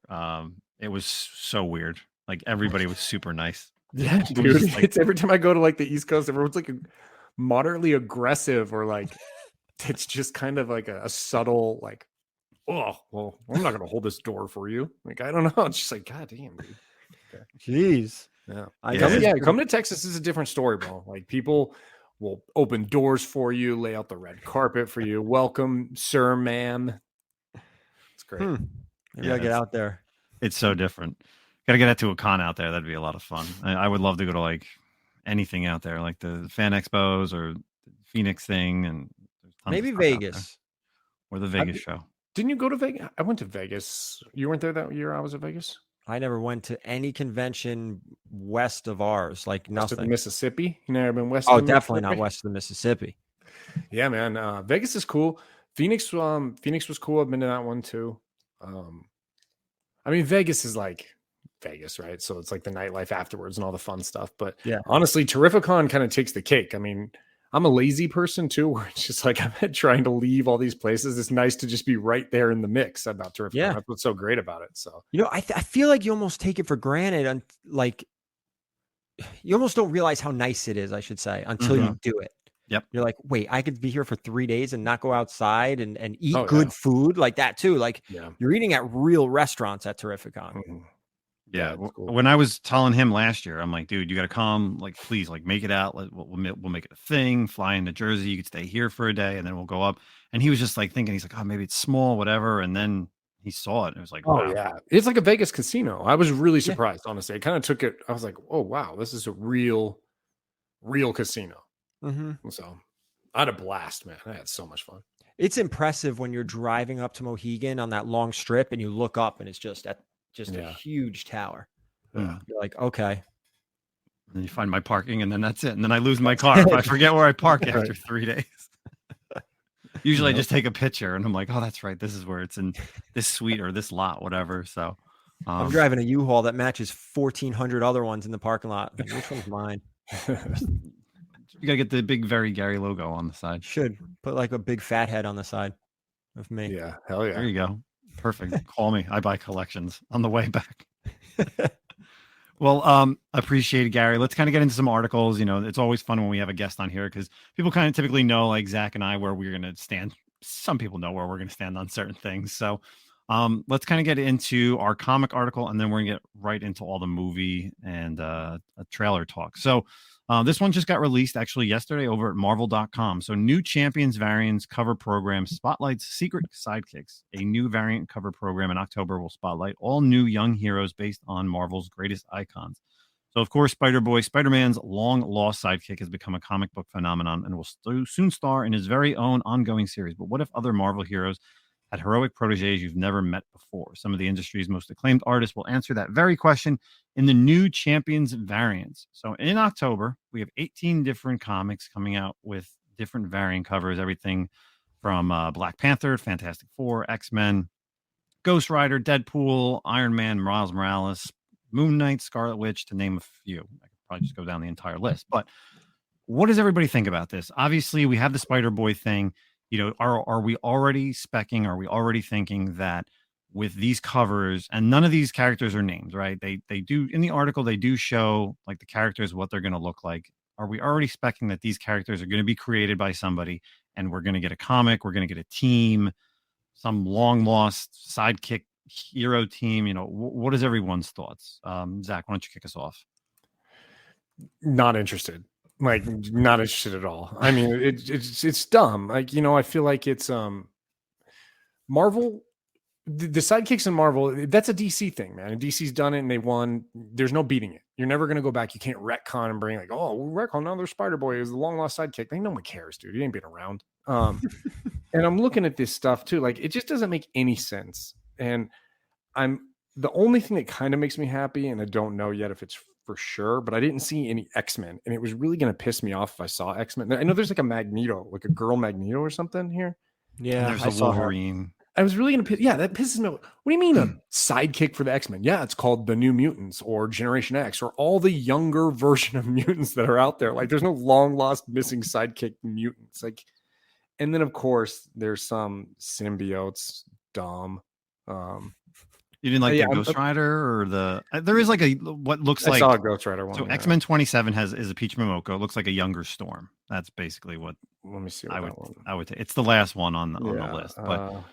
Speaker 2: it was so weird. Like everybody was super nice.
Speaker 3: Yeah,
Speaker 2: It was
Speaker 3: dude.
Speaker 2: just like-
Speaker 3: It's every time I go to like the East Coast, everyone's like moderately aggressive or like it's just kind of like a subtle like, oh, well, I'm not gonna hold this door for you. Like, I don't know. It's just like, God damn, dude.
Speaker 4: Jeez.
Speaker 3: Yeah.
Speaker 2: Yeah.
Speaker 3: Come to Texas is a different story, bro. Like people will open doors for you, lay out the red carpet for you. Welcome, sir, ma'am. It's great.
Speaker 4: Maybe
Speaker 2: Yeah,
Speaker 4: I'll get
Speaker 2: it's-
Speaker 4: out there.
Speaker 2: It's so different. Got to get out to a con out there. That'd be a lot of fun. I would love to go to like anything out there, like the fan expos or the Phoenix thing, and there's tons of
Speaker 4: Maybe
Speaker 2: stuff out there.
Speaker 4: Vegas.
Speaker 2: Or the Vegas show.
Speaker 3: Didn't you go to Vegas? I went to Vegas. You weren't there that year I was at Vegas?
Speaker 4: I never went to any convention west of ours. Like
Speaker 3: West of the
Speaker 4: nothing.
Speaker 3: Mississippi? You never been west
Speaker 4: Oh,
Speaker 3: of the
Speaker 4: definitely not
Speaker 3: Mississippi?
Speaker 4: west of the Mississippi.
Speaker 3: Yeah, man. Vegas is cool. Phoenix was cool. I've been to that one too. I mean, Vegas is like Vegas, right? So it's like the nightlife afterwards and all the fun stuff. But
Speaker 4: Yeah.
Speaker 3: honestly, Terrificon kind of takes the cake. I mean, I'm a lazy person too, where it's just like I'm trying to leave all these places. It's nice to just be right there in the mix about Terrificon.
Speaker 4: Yeah.
Speaker 3: That's what's so great about it. So
Speaker 4: You know, I feel like you almost take it for granted, and like you almost don't realize how nice it is. I should say until you do it.
Speaker 2: Yep.
Speaker 4: You're like, wait, I could be here for 3 days and not go outside and eat
Speaker 3: Oh,
Speaker 4: good
Speaker 3: yeah.
Speaker 4: food like that too. Like
Speaker 3: yeah.
Speaker 4: you're eating at real restaurants at Terrificon.
Speaker 3: Mhm.
Speaker 2: Yeah.
Speaker 3: it's cool.
Speaker 2: When I was telling him last year, I'm like, dude, you got to come. Like, please, like, make it out. We'll make it a thing. Fly into Jersey. You could stay here for a day, and then we'll go up. And he was just like thinking, he's like, oh, maybe it's small, whatever. And then he saw it. And it was like,
Speaker 3: Oh
Speaker 2: wow.
Speaker 3: yeah, it's like a Vegas casino. I was really surprised, honestly. I kind of took it. I was like, oh wow, this is a real casino.
Speaker 4: Mm-hmm.
Speaker 3: So I had a blast, man. I had so much fun.
Speaker 4: It's impressive when you're driving up to Mohegan on that long strip and you look up and it's just a
Speaker 3: Yeah.
Speaker 4: huge tower.
Speaker 2: Yeah.
Speaker 4: You're like, okay.
Speaker 2: And then you find my parking, and then that's it. And then I lose my car. I forget where I park
Speaker 3: Right.
Speaker 2: after 3 days. Usually I
Speaker 3: Yep.
Speaker 2: just take a picture, and I'm like, oh, that's right. This is where it's in this suite or this lot, whatever. So
Speaker 4: I'm driving a U-Haul that matches 1,400 other ones in the parking lot. Like, which one's mine?
Speaker 2: you got to get the big Very Gary logo on the side.
Speaker 4: Should put like a big fat head on the side of me.
Speaker 3: Yeah, hell
Speaker 2: There
Speaker 3: yeah.
Speaker 2: you go. Perfect. Call me. I buy collections on the way back. Well, appreciate it, Gary. Let's kind of get into some articles. You know, it's always fun when we have a guest on here because people kind of typically know, like Zach and I, where we're going to stand. Some people know where we're going to stand on certain things. So let's kind of get into our comic article, and then we're going to get right into all the movie and a trailer talk. So this one just got released actually yesterday over at marvel.com. So new Champions variants cover program spotlights Secret Sidekicks. A new variant cover program in October will spotlight all new young heroes based on Marvel's greatest icons. So, of course, Spider-Man's long-lost sidekick, has become a comic book phenomenon and will soon star in his very own ongoing series. But what if other Marvel heroes had heroic proteges you've never met before? Some of the industry's most acclaimed artists will answer that very question in the new Champions variants. So in October, we have 18 different comics coming out with different variant covers, everything from Black Panther, Fantastic Four, X-Men, Ghost Rider, Deadpool, Iron Man, Miles Morales, Moon Knight, Scarlet Witch, to name a few. I could probably just go down the entire list. But what does everybody think about this? Obviously, we have the Spider-Boy thing. You know, are we already specking? Are we already thinking that with these covers, and none of these characters are named, right? They do in the article, they do show like the characters, what they're going to look like. Are we already specking that these characters are going to be created by somebody and we're going to get a comic, we're going to get a team, some long lost sidekick hero team. What is everyone's thoughts? Zach, why don't you kick us off?
Speaker 3: Not interested. Like, not interested at all. I mean, it's dumb. Like, I feel like it's Marvel. The sidekicks in Marvel, that's a DC thing, man. And DC's done it and they won. There's no beating it. You're never going to go back. You can't retcon and bring like, oh, we'll retcon now there's Spider-Boy is the long lost sidekick. Like, no one cares, dude. He ain't been around. And I'm looking at this stuff too. Like, it just doesn't make any sense. And the only thing that kind of makes me happy, and I don't know yet if it's for sure, but I didn't see any X-Men. And it was really going to piss me off if I saw X-Men. I know there's like a Magneto, like a girl Magneto or something here.
Speaker 2: Yeah, there's a Wolverine.
Speaker 3: I was really gonna that pisses me off. What do you mean a sidekick for the X-Men? Yeah, it's called the New Mutants or Generation X or all the younger version of mutants that are out there. Like, there's no long lost missing sidekick mutants. Like, and then of course there's some symbiotes. Dumb.
Speaker 2: You didn't like the Ghost Rider or there is like what looks like
Speaker 3: I saw a Ghost Rider one.
Speaker 2: So X-Men 27 is a Peach Momoko. It looks like a younger Storm. That's basically what.
Speaker 3: Let me see.
Speaker 2: I would. It's the last one on the list, but.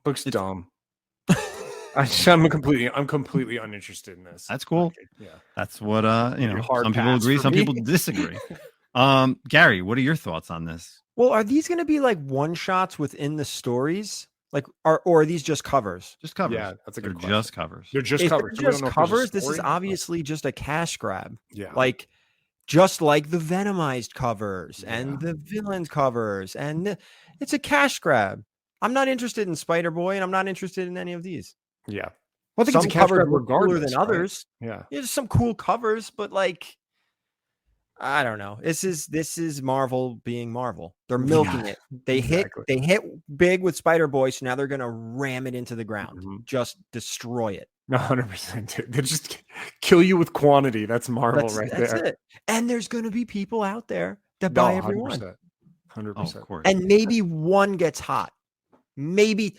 Speaker 3: Looks dumb. I'm completely uninterested in this.
Speaker 2: That's cool.
Speaker 3: Yeah,
Speaker 2: that's what some people agree, some people disagree. Gary, what are your thoughts on this?
Speaker 4: Well, are these going to be like one shots within the stories? Like, or are these just covers?
Speaker 2: Just covers.
Speaker 3: Yeah, that's a good question.
Speaker 2: Just covers.
Speaker 3: They're just covers.
Speaker 4: Just covers. This is obviously just a cash grab.
Speaker 3: Yeah.
Speaker 4: Like, just like the Venomized covers and the villains covers, and it's a cash grab. I'm not interested in Spider-Boy, and I'm not interested in any of these.
Speaker 3: Yeah. Well, I think
Speaker 4: some
Speaker 3: it's a cash grab
Speaker 4: cooler than others.
Speaker 3: Yeah.
Speaker 4: There's some cool covers, but like, I don't know. This is Marvel being Marvel. They're milking it. They hit big with Spider-Boy, so now they're gonna ram it into the ground. Just destroy it.
Speaker 3: 100%. They just kill you with quantity. That's Marvel there.
Speaker 4: That's it. And there's gonna be people out there that buy every one.
Speaker 3: 100%.
Speaker 2: Oh, of course.
Speaker 4: And maybe one gets hot. Maybe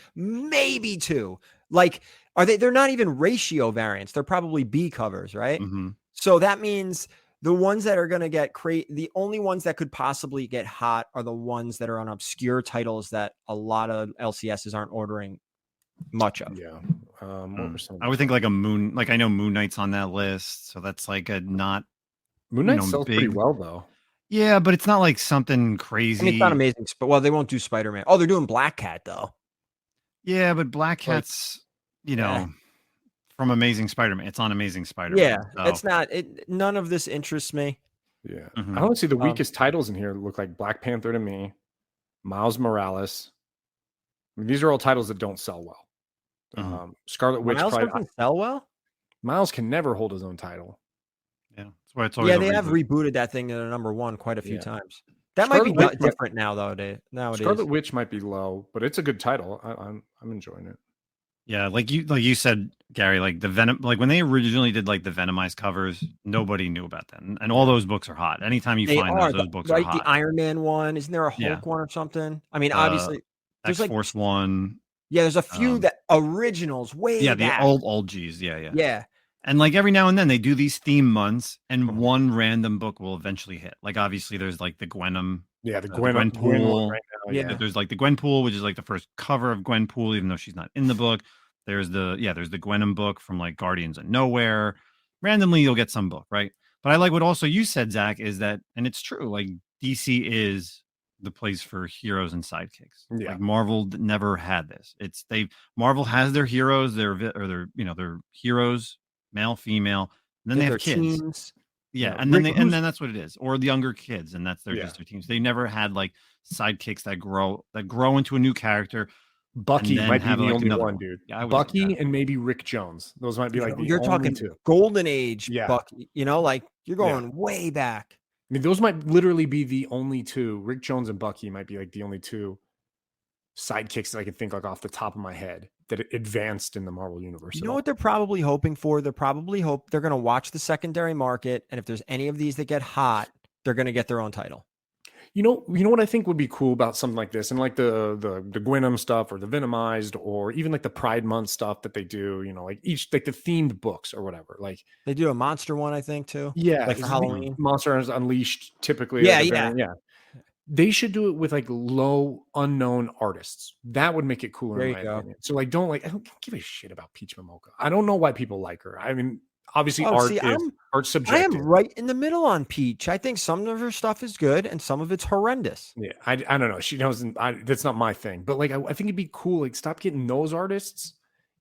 Speaker 4: two. Like, they're not even ratio variants. They're probably B covers, right?
Speaker 2: Mm-hmm.
Speaker 4: So that means the ones that are going to get the only ones that could possibly get hot are the ones that are on obscure titles that a lot of LCSs aren't ordering much of.
Speaker 3: Yeah.
Speaker 2: I would think like I know Moon Knight's on that list. So that's like Moon
Speaker 3: Knight sells pretty well though.
Speaker 2: Yeah, but it's not like something crazy.
Speaker 4: I mean, it's not amazing, but they won't do Spider-Man. Oh, they're doing Black Cat though.
Speaker 2: Yeah, but Black Cat's, from Amazing Spider-Man. It's on Amazing Spider-Man.
Speaker 4: Yeah, so. It's not. None of this interests me.
Speaker 3: Yeah, I don't see the weakest titles in here. Look like Black Panther to me, Miles Morales. I mean, these are all titles that don't sell well. Scarlet Witch
Speaker 4: Miles doesn't sell well.
Speaker 3: Miles can never hold his own title.
Speaker 2: Yeah, that's why it's always.
Speaker 4: Yeah, they have rebooted that thing to the number one quite a few times. That might be different nowadays.
Speaker 3: Scarlet Witch might be low, but it's a good title. I'm enjoying it.
Speaker 2: Yeah, like you said, Gary, like the Venom, like when they originally did like the Venomized covers, nobody knew about them, and all those books are hot. Anytime you find those books are hot.
Speaker 4: The Iron Man one, isn't there a Hulk one or something? I mean, obviously,
Speaker 2: there's X-Force one.
Speaker 4: Yeah, there's a few that originals way back.
Speaker 2: The old G's.
Speaker 4: Yeah.
Speaker 2: And like every now and then they do these theme months, and one random book will eventually hit. Like obviously there's like the Gwenum.
Speaker 3: Yeah, the Gwenpool.
Speaker 2: Right now, yeah, there's like the Gwenpool, which is like the first cover of Gwenpool, even though she's not in the book. There's the Gwenum book from like Guardians of Nowhere. Randomly you'll get some book, right? But I like what also you said, Zach, is that, and it's true, like DC is the place for heroes and sidekicks.
Speaker 3: Yeah.
Speaker 2: Like Marvel never had this. Marvel has their heroes, their heroes, male, female, and then they have kids. Teams. Yeah, and then that's what it is, or the younger kids, and that's just their teams. They never had like sidekicks that grow into a new character.
Speaker 3: Bucky might be the only one, dude. Yeah, Bucky and maybe Rick Jones. Those might be like the
Speaker 4: you're talking
Speaker 3: two.
Speaker 4: Golden Age. Yeah. Bucky. Like you're going way back.
Speaker 3: I mean, those might literally be the only two. Rick Jones and Bucky might be like the only two sidekicks that I can think like off the top of my head that advanced in the Marvel universe.
Speaker 4: You know what they're probably hoping for? They're going to watch the secondary market, and if there's any of these that get hot, they're going to get their own title.
Speaker 3: You know what I think would be cool about something like this, and like the Gwenum stuff or the Venomized or even like the Pride Month stuff that they do, like each like the themed books or whatever. Like
Speaker 4: they do a monster one, I think too.
Speaker 3: Yeah,
Speaker 4: like for Halloween.
Speaker 3: Monster Unleashed typically.
Speaker 4: Yeah.
Speaker 3: They should do it with like low unknown artists. That would make it cooler.
Speaker 4: There
Speaker 3: In
Speaker 4: you
Speaker 3: my
Speaker 4: go.
Speaker 3: opinion. So like, I don't give a shit about Peach Momoko. I don't know why people like her. I mean, obviously
Speaker 4: Oh,
Speaker 3: art
Speaker 4: see,
Speaker 3: is art
Speaker 4: I
Speaker 3: subjective.
Speaker 4: am right in the middle on Peach. I think some of her stuff is good and some of it's horrendous.
Speaker 3: Yeah, I don't know. She doesn't. That's not my thing. But like, I think it'd be cool. Like, stop getting those artists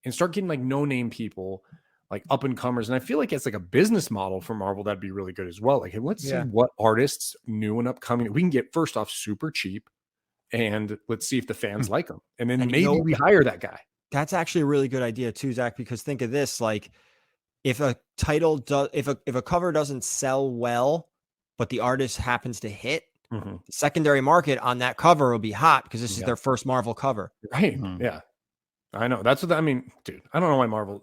Speaker 3: and start getting like no name people, like up and comers. And I feel like it's like a business model for Marvel that'd be really good as well. Like, hey, let's see what artists new and upcoming we can get first off super cheap, and let's see if the fans like them. And then maybe we hire that guy.
Speaker 4: That's actually a really good idea too, Zach. Because think of this: like, if a title does, if a cover doesn't sell well, but the artist happens to hit, the secondary market on that cover will be hot because this is their first Marvel cover.
Speaker 3: Right. Yeah. I know. That's what I mean, dude. I don't know why Marvel.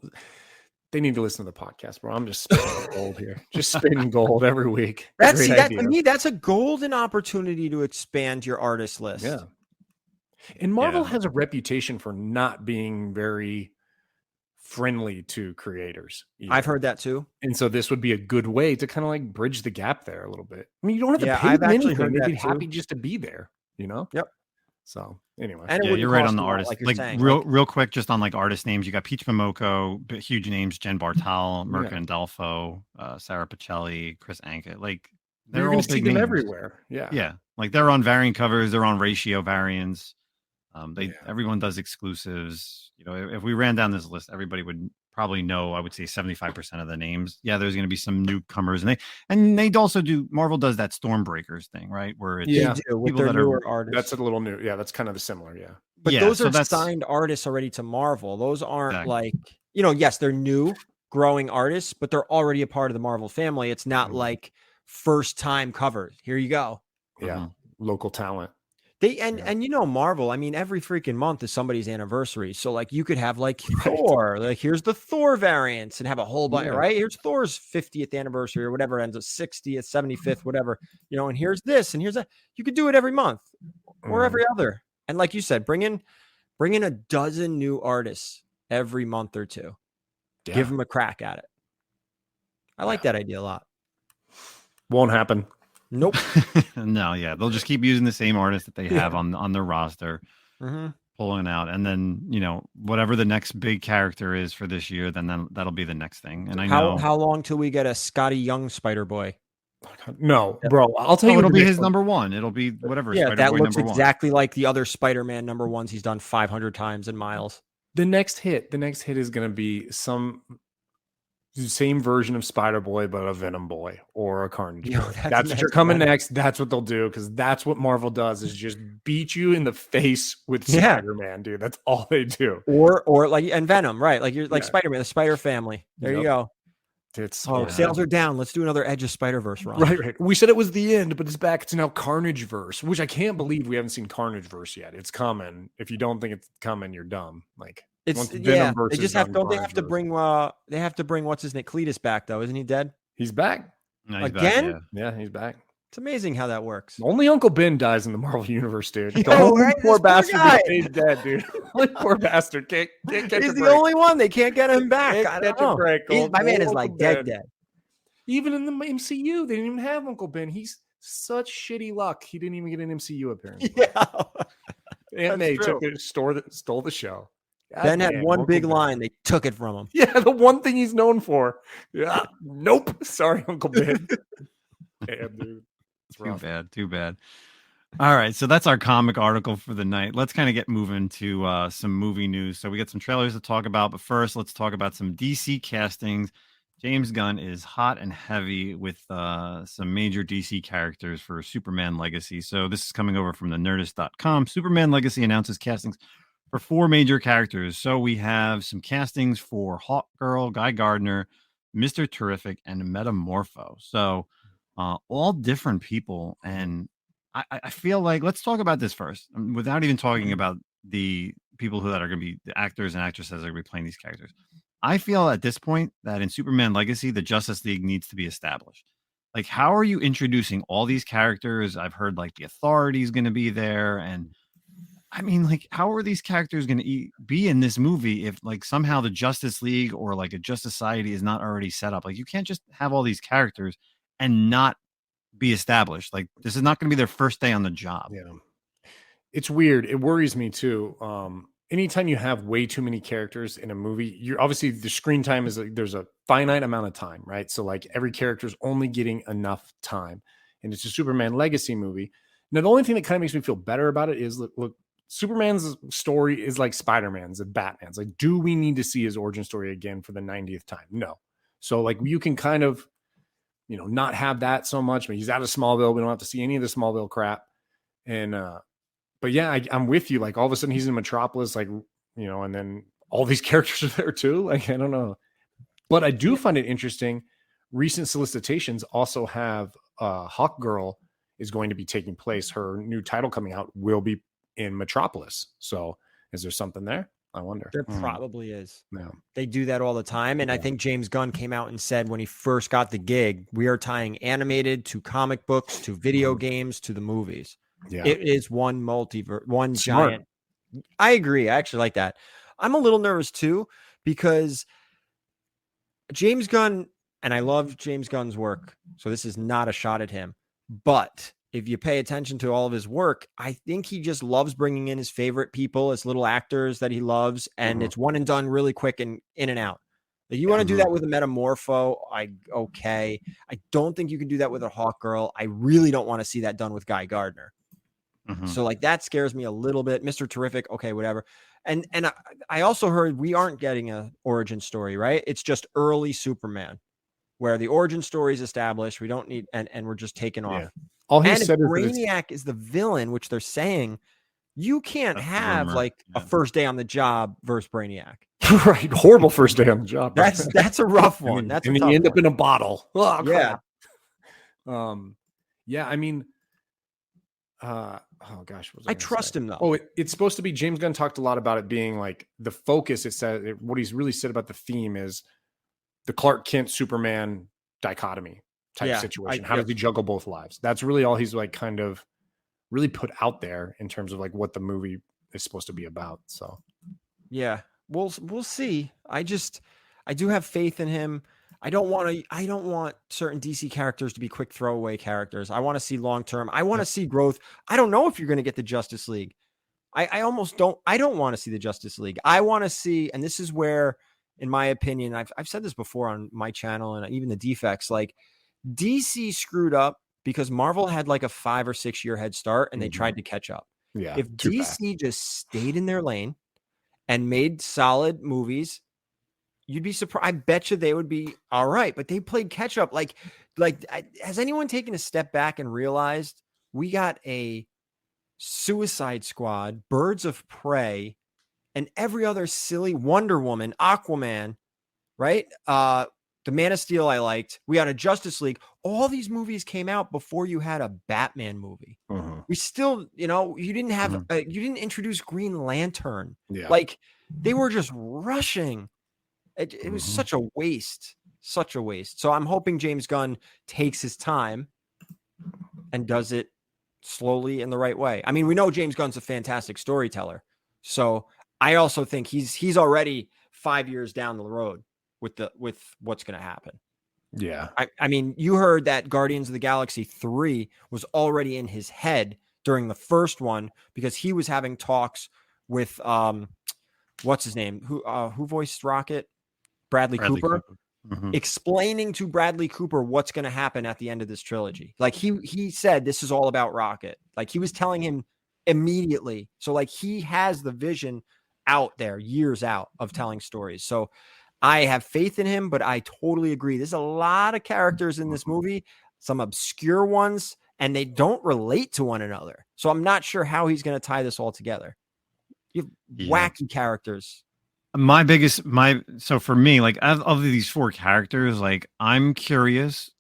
Speaker 3: They need to listen to the podcast, bro. I'm just spinning gold here. Just spinning gold every week.
Speaker 4: To me, that's a golden opportunity to expand your artist list.
Speaker 3: Yeah. And Marvel has a reputation for not being very friendly to creators. Either.
Speaker 4: I've heard that too.
Speaker 3: And so this would be a good way to kind of like bridge the gap there a little bit. I mean, you don't have to pay
Speaker 4: I've
Speaker 3: them
Speaker 4: actually
Speaker 3: anything.
Speaker 4: heard
Speaker 3: They'd be
Speaker 4: that
Speaker 3: happy
Speaker 4: too.
Speaker 3: just to be there, you know?
Speaker 4: Yep.
Speaker 3: So anyway.
Speaker 4: And
Speaker 2: yeah, you're right on the artist.
Speaker 4: Like
Speaker 2: real quick, just on like artist names, you got Peach Momoko, huge names, Jen Bartal, Mirka Andolfo, Sarah Pacelli, Chris Anka. Like they're all big names
Speaker 3: everywhere. Yeah.
Speaker 2: Yeah. Like they're on variant covers, they're on ratio variants. Everyone does exclusives. You know, if we ran down this list, everybody would probably know, I would say 75% of the names. Yeah, there's going to be some newcomers, and they also do. Marvel does that Stormbreakers thing, right? Where it's
Speaker 4: with their newer artists.
Speaker 3: That's a little new. Yeah, that's kind of the similar. Yeah,
Speaker 4: but those are signed artists already to Marvel. Those aren't like, you know, yes, they're new, growing artists, but they're already a part of the Marvel family. It's not like first time covers. Here you go.
Speaker 3: Yeah, local talent.
Speaker 4: And you know, Marvel, I mean, every freaking month is somebody's anniversary. So like you could have like Thor, like here's the Thor variants and have a whole bunch, right? Here's Thor's 50th anniversary or whatever, ends up 60th, 75th, whatever, you know, and here's this and here's that. You could do it every month or every other. And like you said, bring in a dozen new artists every month or two. Yeah. Give them a crack at it. I like that idea a lot.
Speaker 3: Won't happen.
Speaker 4: Nope.
Speaker 2: No, they'll just keep using the same artist that they have on their roster, pulling out, and then you know whatever the next big character is for this year, then that'll be the next thing. And I know
Speaker 4: how long till we get a Scotty Young Spider Boy.
Speaker 3: No, bro. I'll tell you.
Speaker 2: It'll be his number one. It'll be whatever.
Speaker 4: Yeah, that looks exactly
Speaker 2: one.
Speaker 4: like the other Spider-Man number ones he's done 500 times in Miles.
Speaker 3: The next hit is going to be some same version of Spider-Boy, but a Venom Boy or a Carnage. That's what you're coming next. That's what they'll do because that's what Marvel does is just beat you in the face with Spider-Man, dude. That's all they do.
Speaker 4: Or like and Venom, right? Like you're like Spider-Man, the Spider Family. There you go. Sales are down. Let's do another Edge of Spider-Verse run.
Speaker 3: Right. We said it was the end, but it's back. It's now Carnage Verse, which I can't believe we haven't seen Carnage Verse yet. It's coming. If you don't think it's coming, you're dumb. Like
Speaker 4: it's they just have don't they have to bring what's his name Cletus back though, isn't he dead?
Speaker 3: He's back.
Speaker 2: No, he's
Speaker 4: again.
Speaker 2: Back,
Speaker 3: yeah, he's back.
Speaker 4: It's amazing how that works.
Speaker 3: Only Uncle Ben dies in the Marvel universe, dude. The poor bastard stays dead, dude. Only poor bastard can't get.
Speaker 4: He's the only one. They can't get him back. I don't know. My man is like dead.
Speaker 3: Even in the MCU, they didn't even have Uncle Ben. He's such shitty luck. He didn't even get an MCU appearance.
Speaker 4: Yeah,
Speaker 3: Aunt May stole the show.
Speaker 4: Ben had one big line. They took it from him.
Speaker 3: Yeah, the one thing he's known for. Yeah, nope. Sorry, Uncle Ben. Damn, dude.
Speaker 2: Too bad. All right, so that's our comic article for the night. Let's kind of get moving to some movie news. So we got some trailers to talk about, but first let's talk about some DC castings. James Gunn is hot and heavy with some major DC characters for Superman Legacy. So this is coming over from the Nerdist.com. Superman Legacy announces castings for 4 major characters. So we have some castings for Hawkgirl, Guy Gardner, Mr. Terrific, and Metamorpho. So all different people. And I feel like, let's talk about this first, without even talking about the people that are going to be the actors and actresses that are going to be playing these characters. I feel at this point that in Superman Legacy, the Justice League needs to be established. Like, how are you introducing all these characters? I've heard like the Authority is going to be there. And I mean, like, how are these characters going to be in this movie if like somehow the Justice League or like a Justice Society is not already set up? Like, you can't just have all these characters and not be established. Like this is not going to be their first day on the job.
Speaker 3: Yeah. It's weird. It worries me too. Anytime you have way too many characters in a movie, you're obviously the screen time is like, there's a finite amount of time, right? So like every character is only getting enough time, and it's a Superman legacy movie. Now, the only thing that kind of makes me feel better about it is look, Superman's story is like Spider-Man's and Batman's. Like, do we need to see his origin story again for the 90th time? No. So like you can kind of, not have that so much. But he's out of Smallville. We don't have to see any of the Smallville crap. And but yeah, I'm with you. Like all of a sudden he's in Metropolis, like, and then all these characters are there too. Like, I don't know. But I do find it interesting. Recent solicitations also have Hawk Girl is going to be taking place. Her new title coming out will be in Metropolis. So is there something there? I wonder.
Speaker 4: There probably is.
Speaker 3: Yeah.
Speaker 4: They do that all the time. And I think James Gunn came out and said when he first got the gig, we are tying animated to comic books, to video games, to the movies. Yeah. It is one multiverse, one
Speaker 3: Smart.
Speaker 4: giant. I agree. I actually like that. I'm a little nervous too, because James Gunn, and I love James Gunn's work, so this is not a shot at him, but if you pay attention to all of his work, I think he just loves bringing in his favorite people as little actors that he loves, and it's one and done really quick and in and out. Like you want to do that with a Metamorpho, okay. I don't think you can do that with a Hawk Girl. I really don't want to see that done with Guy Gardner. So like that scares me a little bit. Mr. Terrific, okay, whatever. And I also heard we aren't getting a origin story, right? It's just early Superman, where the origin story is established. We don't need, and we're just taking off.
Speaker 3: Yeah. All he
Speaker 4: and
Speaker 3: said
Speaker 4: if
Speaker 3: is
Speaker 4: Brainiac is the villain, which they're saying, you can't have like a first day on the job versus Brainiac.
Speaker 3: Right, horrible first day on the job.
Speaker 4: That's a rough one. That's
Speaker 3: and you end up in a bottle. Oh,
Speaker 4: yeah.
Speaker 3: Yeah. I mean, oh gosh,
Speaker 4: I trust him though.
Speaker 3: Oh, it's supposed to be. James Gunn talked a lot about it being like the focus. It said what he's really said about the theme is the Clark Kent Superman dichotomy type situation. How does he juggle both lives? That's really all he's like kind of really put out there in terms of like what the movie is supposed to be about. So
Speaker 4: yeah, we'll see. I do have faith in him. I don't want certain DC characters to be quick throwaway characters. I want to see long-term. I want to see growth. I don't know if you're going to get the Justice League. I almost don't. I don't want to see the Justice League. I want to see, and this is where, in my opinion, I've said this before on my channel and even the defects, like DC screwed up because Marvel had like a 5 or 6 year head start and they tried to catch up.
Speaker 3: Yeah.
Speaker 4: If DC just stayed in their lane and made solid movies, you'd be surprised. I bet you they would be all right, but they played catch up. Like, has anyone taken a step back and realized we got a Suicide Squad, Birds of Prey, and every other silly Wonder Woman, Aquaman, right? The Man of Steel I liked. We had a Justice League. All these movies came out before you had a Batman movie. We still, you didn't have, you didn't introduce Green Lantern.
Speaker 3: Yeah.
Speaker 4: Like they were just rushing. It was such a waste. So I'm hoping James Gunn takes his time and does it slowly in the right way. I mean, we know James Gunn's a fantastic storyteller. So I also think he's already 5 years down the road with what's going to happen.
Speaker 3: Yeah.
Speaker 4: I mean, you heard that Guardians of the Galaxy 3 was already in his head during the first one because he was having talks with what's his name? Who voiced Rocket? Bradley Cooper. Explaining to Bradley Cooper what's going to happen at the end of this trilogy. Like he said, this is all about Rocket. Like he was telling him immediately. So like he has the vision out there, years out, of telling stories. So I have faith in him, but I totally agree. There's a lot of characters in this movie, some obscure ones, and they don't relate to one another. So I'm not sure how he's going to tie this all together. You have wacky characters.
Speaker 2: So for me, like of these 4 characters, like I'm curious,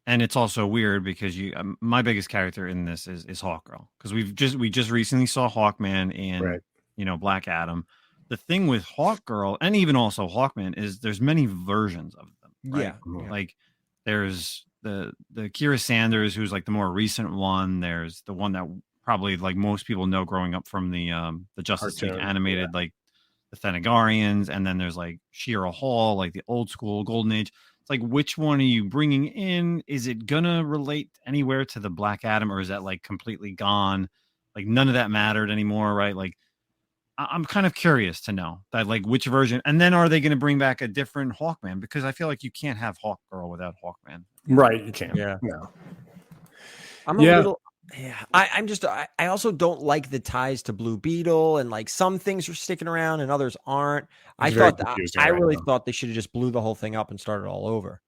Speaker 2: and it's also weird because my biggest character in this is Hawkgirl, because we just recently saw Hawkman and Black Adam. The thing with Hawkgirl and even also Hawkman is there's many versions of them. Right?
Speaker 4: Yeah.
Speaker 2: Like there's the Kira Sanders, who's like the more recent one. There's the one that probably like most people know growing up from the Justice League animated, like the Thanagarians, and then there's like Shira Hall, like the old school Golden Age. It's like, which one are you bringing in? Is it gonna relate anywhere to the Black Adam, or is that like completely gone? Like none of that mattered anymore, right? Like I'm kind of curious to know that, like, which version, and then are they going to bring back a different Hawkman? Because I feel like you can't have Hawkgirl without Hawkman.
Speaker 3: Right, you can't.
Speaker 4: Yeah.
Speaker 3: No.
Speaker 4: I'm a little. Yeah, I'm just. I also don't like the ties to Blue Beetle, and like some things are sticking around and others aren't. I really thought they should have just blew the whole thing up and started all over.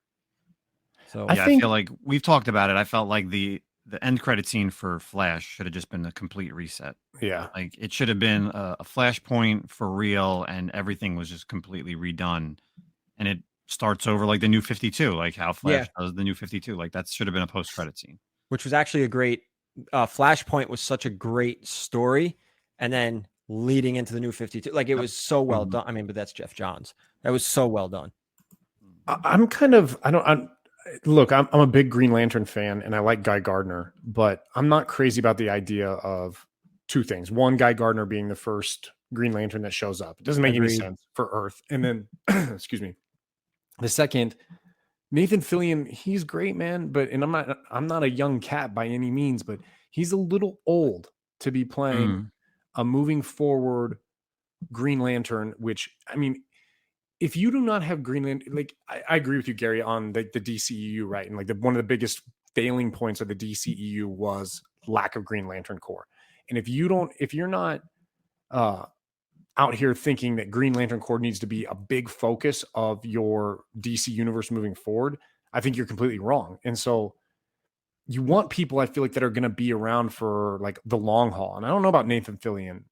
Speaker 4: So
Speaker 2: I feel like we've talked about it. I felt like the end credit scene for Flash should have just been a complete reset.
Speaker 3: Yeah,
Speaker 2: like it should have been a flashpoint for real, and everything was just completely redone, and it starts over like the New 52, like how Flash does the New 52. Like that should have been a post credit scene,
Speaker 4: which was actually a great. Flashpoint was such a great story, and then leading into the New 52, like it was so well done. I mean, but that's Jeff Johns. That was so well done.
Speaker 3: I'm a big Green Lantern fan, and I like Guy Gardner, but I'm not crazy about the idea of two things. One, Guy Gardner being the first Green Lantern that shows up. It doesn't make any sense for Earth. And then, excuse me. The second, Nathan Fillion, he's great, man, but I'm not a young cat by any means, but he's a little old to be playing a moving forward Green Lantern, which, I mean, if you do not have Green Lantern, like I agree with you, Gary, on the DCEU, right? And like one of the biggest failing points of the DCEU was lack of Green Lantern Corps. And if you're not out here thinking that Green Lantern Corps needs to be a big focus of your DC universe moving forward, I think you're completely wrong. And so you want people, I feel like, that are going to be around for like the long haul. And I don't know about Nathan Fillion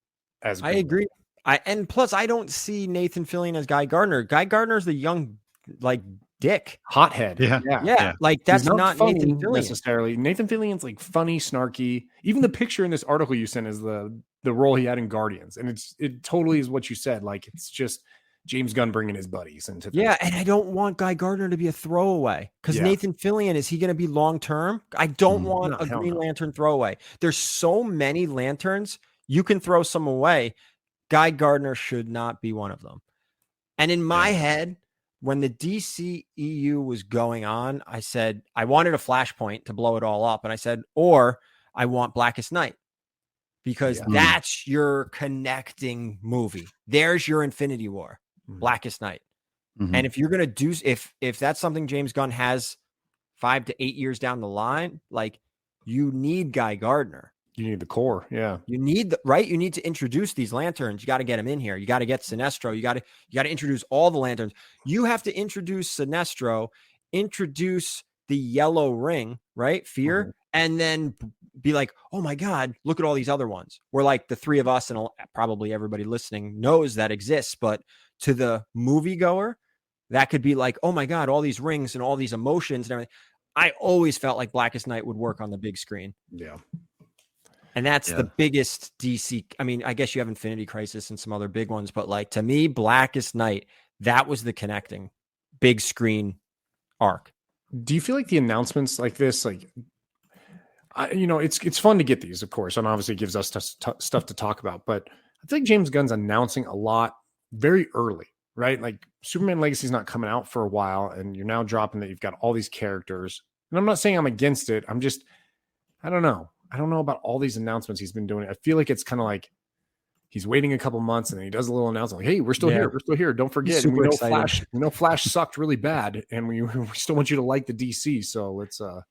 Speaker 3: as
Speaker 4: I agree. And plus I don't see Nathan Fillion as Guy Gardner. Guy Gardner's the young, like, dick.
Speaker 3: Hothead.
Speaker 4: Yeah. Like that's not funny, Nathan Fillion
Speaker 3: necessarily. Nathan Fillion's like funny, snarky. Even the picture in this article you sent is the role he had in Guardians. And it totally is what you said. Like, it's just James Gunn bringing his buddies into this.
Speaker 4: Yeah, and I don't want Guy Gardner to be a throwaway, because Nathan Fillion, is he going to be long-term? I don't want a Green Lantern throwaway. There's so many lanterns. You can throw some away. Guy Gardner should not be one of them. And in my head, when the DCEU was going on, I said, I wanted a Flashpoint to blow it all up. And I said, or I want Blackest Night, because that's your connecting movie. There's your Infinity War, Blackest Night. And if you're going to do, if that's something James Gunn has 5 to 8 years down the line, like, you need Guy Gardner.
Speaker 3: You need the core. Yeah.
Speaker 4: You need you need to introduce these lanterns. You got to get them in here. You got to get Sinestro. You got to introduce all the lanterns. You have to introduce Sinestro, introduce the yellow ring, right? Fear. And then be like, oh my God, look at all these other ones. We're like, the three of us and probably everybody listening knows that exists, but to the moviegoer, that could be like, oh my God, all these rings and all these emotions and everything. I always felt like Blackest Night would work on the big screen.
Speaker 3: Yeah.
Speaker 4: And that's the biggest DC. I mean, I guess you have Infinity Crisis and some other big ones, but like, to me, Blackest Night, that was the connecting big screen arc.
Speaker 3: Do you feel like the announcements like this, like, it's fun to get these, of course, and obviously it gives us stuff to talk about, but I feel like James Gunn's announcing a lot very early, right? Like, Superman Legacy is not coming out for a while, and you're now dropping that you've got all these characters. And I'm not saying I'm against it. I'm just, I don't know. I don't know about all these announcements he's been doing. I feel like it's kind of like he's waiting a couple months and then he does a little announcement like, hey, we're still here. We're still here. Don't forget. We know Flash sucked really bad, and we still want you to like the DC. So let's I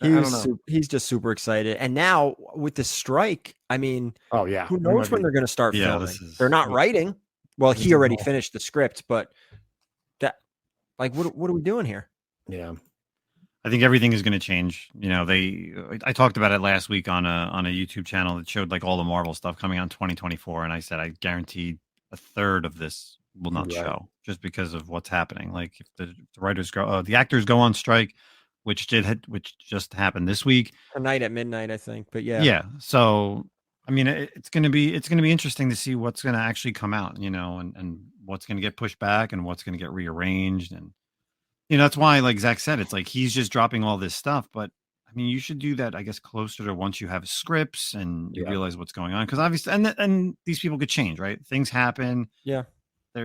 Speaker 3: don't know.
Speaker 4: He's just super excited. And now with the strike, I mean, who knows when they're going to start filming? They're not writing. Well, he already finished the script, but that, like, what are we doing here?
Speaker 3: Yeah.
Speaker 2: I think everything is going to change. I talked about it last week on a YouTube channel that showed like all the Marvel stuff coming out in 2024. And I said, I guarantee a third of this will not show, just because of what's happening. Like, if the writers go, the actors go on strike, which just happened this week
Speaker 4: tonight at midnight, I think. But yeah.
Speaker 2: So, I mean, it's going to be interesting to see what's going to actually come out, and what's going to get pushed back and what's going to get rearranged. And, that's why, like Zach said, it's like he's just dropping all this stuff. But I mean, you should do that, I guess, closer to once you have scripts and you realize what's going on. Because obviously, and these people could change, right? Things happen.
Speaker 4: Yeah.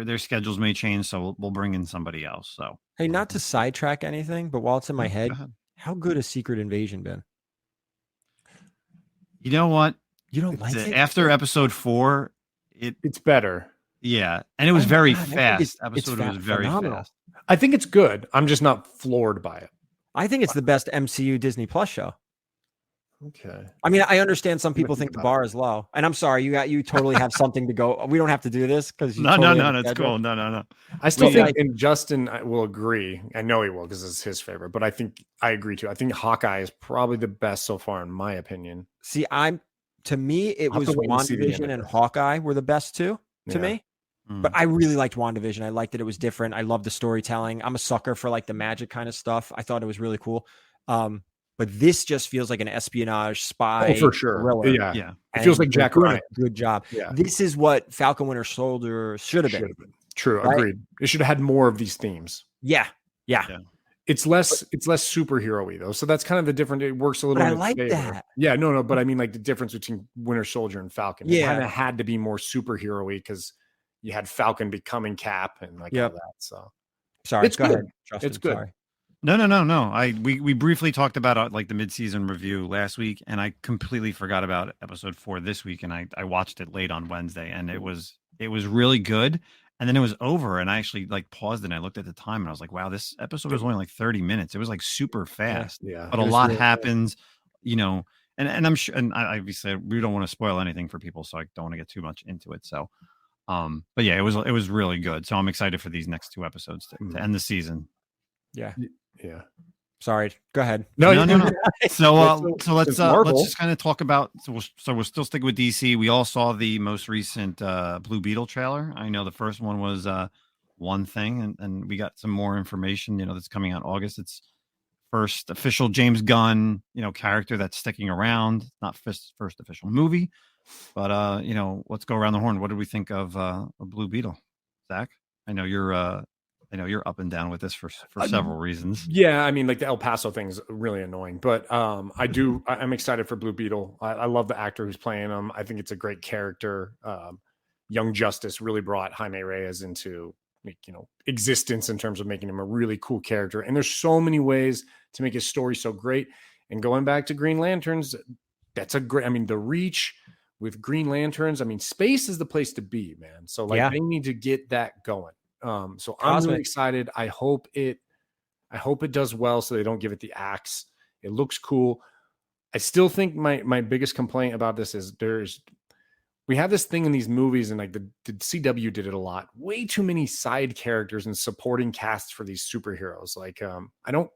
Speaker 2: their schedules may change, so we'll bring in somebody else. So
Speaker 4: Hey, not to sidetrack anything, but while it's in my
Speaker 2: Go
Speaker 4: head,
Speaker 2: ahead.
Speaker 4: how good has Secret Invasion been?
Speaker 2: You know what?
Speaker 4: You don't like it?
Speaker 2: After episode 4,
Speaker 3: It's better.
Speaker 2: yeah, and it was very
Speaker 4: God, I think
Speaker 2: fast.
Speaker 4: it's
Speaker 2: Episode was very
Speaker 4: phenomenal.
Speaker 2: fast.
Speaker 3: I think it's good. I'm just not floored by it.
Speaker 4: I think it's the best MCU Disney Plus show.
Speaker 3: Okay.
Speaker 4: I mean, I understand some people
Speaker 3: think
Speaker 4: think the
Speaker 3: about
Speaker 4: bar is low, and I'm sorry, you totally have something to go. We don't have to do this because
Speaker 2: No, that's cool. No.
Speaker 3: I still
Speaker 4: Well,
Speaker 3: think, and Justin will agree. I know he will because it's his favorite, but I think I agree too. I think Hawkeye is probably the best so far, in my opinion.
Speaker 4: See, to me, it
Speaker 3: I'll have
Speaker 4: was
Speaker 3: to wait and see the end
Speaker 4: WandaVision
Speaker 3: of
Speaker 4: and
Speaker 3: this.
Speaker 4: Hawkeye were the best two to
Speaker 3: Yeah.
Speaker 4: me.
Speaker 2: Mm.
Speaker 4: But I really liked WandaVision. I liked that it was different. I love the storytelling. I'm a sucker for like the magic kind of stuff. I thought it was really cool. But this just feels like an espionage spy.
Speaker 3: Oh, for sure.
Speaker 4: thriller.
Speaker 2: Yeah.
Speaker 3: It feels
Speaker 4: And
Speaker 3: like Jack
Speaker 4: they're doing
Speaker 3: Ryan.
Speaker 4: a good job.
Speaker 3: Yeah.
Speaker 4: This is what Falcon Winter Soldier should have been.
Speaker 3: True.
Speaker 4: Right?
Speaker 3: Agreed. It should have had more of these themes.
Speaker 4: Yeah.
Speaker 3: It's less superhero-y though. So that's kind of the different. It works a little
Speaker 4: But I
Speaker 3: in its
Speaker 4: like
Speaker 3: favor.
Speaker 4: that.
Speaker 3: Yeah, no, but I mean like the difference between Winter Soldier and Falcon. It
Speaker 4: Yeah.
Speaker 3: kind of had to be more superhero-y because you had Falcon becoming Cap and like
Speaker 4: Yep.
Speaker 3: all that. So
Speaker 4: Sorry.
Speaker 3: It's
Speaker 4: Go
Speaker 3: good.
Speaker 4: ahead, Justin.
Speaker 3: It's good.
Speaker 4: Sorry.
Speaker 2: No. We briefly talked about like the mid-season review last week, and I completely forgot about episode 4 this week, and I watched it late on Wednesday, and it was really good. And then it was over, and I actually like paused and I looked at the time, and I was like, "Wow, this episode was only like 30 minutes. It was like super fast,
Speaker 3: yeah.
Speaker 2: but a lot happens, you know." And I'm sure, and I obviously we don't want to spoil anything for people, so I don't want to get too much into it. So, but yeah, it was really good. So I'm excited for these next 2 episodes to end the season.
Speaker 4: Yeah.
Speaker 3: Yeah.
Speaker 4: Sorry. Go ahead.
Speaker 2: No. So let's
Speaker 3: since Marvel-
Speaker 2: just kind of talk about. So we're still sticking with DC. We all saw the most recent Blue Beetle trailer. I know the first one was one thing, and we got some more information. You know, that's coming out August. It's first official James Gunn, character that's sticking around. Not first official movie, but let's go around the horn. What did we think of Blue Beetle, Zach? I know you're you're up and down with this for several reasons.
Speaker 3: Yeah, I mean, like the El Paso thing is really annoying, but I'm excited for Blue Beetle. I love the actor who's playing him. I think it's a great character. Young Justice really brought Jaime Reyes into existence in terms of making him a really cool character. And there's so many ways to make his story so great. And going back to Green Lanterns, that's a great. I mean, the reach with Green Lanterns. I mean, space is the place to be, man. So they need to get that going. So I'm really excited. I hope it does well so they don't give it the axe. It looks cool. I still think my biggest complaint about this is we have this thing in these movies, and like the CW did it a lot. Way too many side characters and supporting casts for these superheroes. Like I don't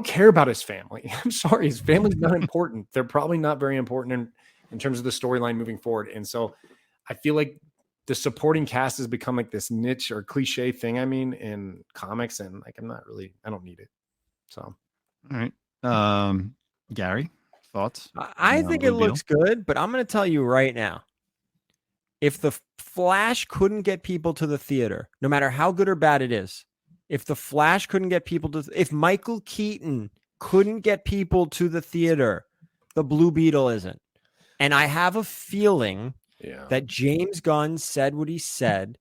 Speaker 3: care about his family. I'm sorry, his family's not important. They're probably not very important in terms of the storyline moving forward. And so I feel like the supporting cast has become like this niche or cliche thing. I mean, in comics, and like I don't need it. So,
Speaker 2: all right, Gary, thoughts?
Speaker 4: I think it looks good, but I'm going to tell you right now, if the Flash couldn't get people to the theater, no matter how good or bad it is, if Michael Keaton couldn't get people to the theater, the Blue Beetle isn't. And I have a feeling that James Gunn said what he said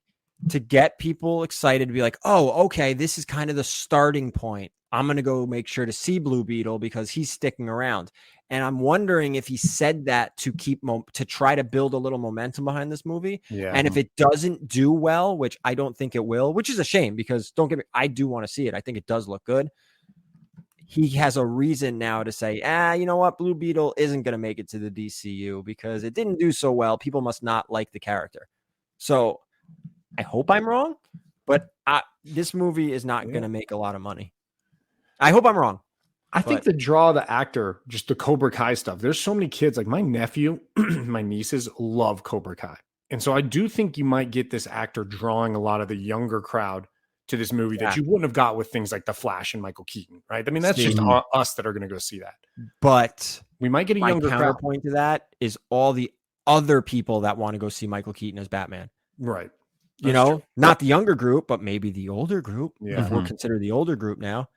Speaker 4: to get people excited to be like, oh, okay, this is kind of the starting point. I'm going to go make sure to see Blue Beetle because he's sticking around. And I'm wondering if he said that to to try to build a little momentum behind this movie.
Speaker 3: Yeah.
Speaker 4: And if it doesn't do well, which I don't think it will, which is a shame because don't get me, I do want to see it. I think it does look good. He has a reason now to say, you know what? Blue Beetle isn't going to make it to the DCU because it didn't do so well. People must not like the character. So I hope I'm wrong, but this movie is not going to make a lot of money. I hope I'm wrong.
Speaker 3: I think the draw of the actor, just the Cobra Kai stuff. There's so many kids, like my nephew, my nieces love Cobra Kai. And so I do think you might get this actor drawing a lot of the younger crowd to this movie that you wouldn't have got with things like The Flash and Michael Keaton, right? I mean, that's just us that are going to go see that.
Speaker 4: But
Speaker 3: we might get a younger crowd.
Speaker 4: Counterpoint to that is all the other people that want to go see Michael Keaton as Batman.
Speaker 3: Right.
Speaker 4: Not the younger group, but maybe the older group.
Speaker 3: Yeah.
Speaker 4: If we're considered the older group now.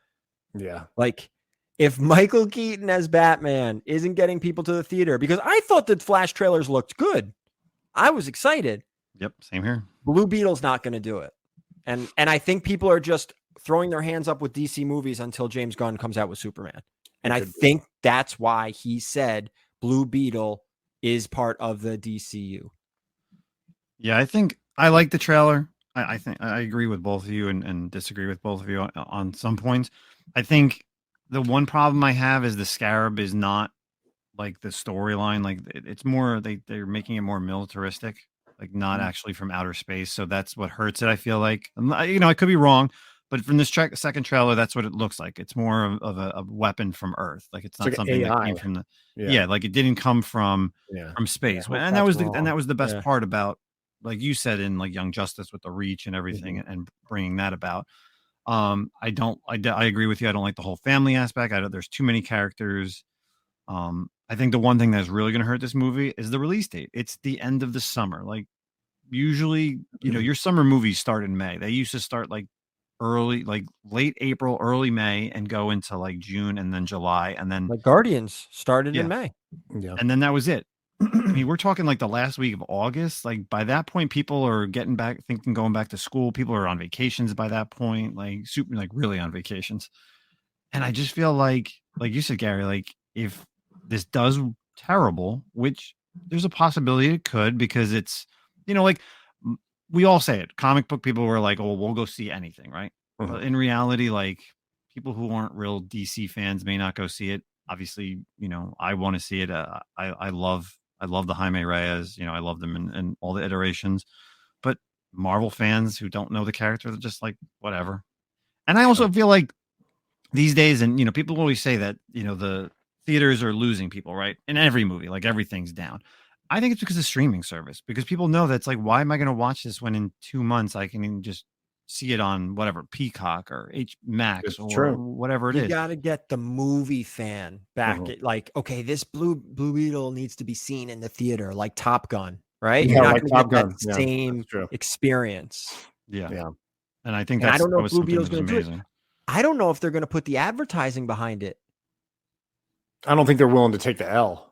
Speaker 3: Yeah.
Speaker 4: Like, if Michael Keaton as Batman isn't getting people to the theater, because I thought the Flash trailers looked good. I was excited.
Speaker 2: Yep, same here.
Speaker 4: Blue Beetle's not going to do it. And I think people are just throwing their hands up with DC movies until James Gunn comes out with Superman. And I think that's why he said Blue Beetle is part of the DCU.
Speaker 2: Yeah, I think I like the trailer. I think I agree with both of you and disagree with both of you on some points. I think the one problem I have is the Scarab is not like the storyline. Like it's more they're making it more militaristic, like not actually from outer space. So that's what hurts it. I feel like, you know, I could be wrong, but from this second trailer, that's what it looks like. It's more of a weapon from Earth. Like it's not
Speaker 3: like
Speaker 2: something
Speaker 3: AI.
Speaker 2: that came from the like it didn't come from space. And that was the best part about, like you said, in like Young Justice with the reach and everything and bringing that about. I agree with you. I don't like the whole family aspect. There's too many characters. I think the one thing that's really going to hurt this movie is the release date. It's the end of the summer. Like usually, you know, your summer movies start in May. They used to start like early, like late April, early May, and go into like June and then July, and then
Speaker 4: like Guardians started in May.
Speaker 3: Yeah,
Speaker 2: and then that was it. I mean, we're talking like the last week of August. Like by that point, people are getting back, thinking going back to school. People are on vacations by that point, like super, like really on vacations. And I just feel like you said, Gary, like if this does terrible, which there's a possibility it could, because it's, you know, like we all say it. Comic book people were like, "Oh, we'll go see anything," right? But in reality, like people who aren't real DC fans may not go see it. Obviously, you know, I want to see it. I love the Jaime Reyes. You know, I love them in all the iterations. But Marvel fans who don't know the character, they're just like, whatever. And I also feel like these days, and you know, people always say that, you know, the theaters are losing people, right? In every movie, like everything's down. I think it's because of streaming service, because people know that's like, why am I going to watch this when in 2 months I can just see it on whatever Peacock or Max or whatever it is.
Speaker 4: You got to get the movie fan back. Like, okay, this Blue Beetle needs to be seen in the theater, like Top Gun, right?
Speaker 3: Yeah,
Speaker 4: You're not
Speaker 3: like
Speaker 4: going
Speaker 3: Top
Speaker 4: to get
Speaker 3: Gun.
Speaker 4: that same experience.
Speaker 2: Yeah. And I think
Speaker 4: I
Speaker 2: that's
Speaker 4: don't know if Blue Beetle's
Speaker 2: going to
Speaker 4: do it. I don't know if they're going to put the advertising behind it.
Speaker 3: I don't think they're willing to take the L.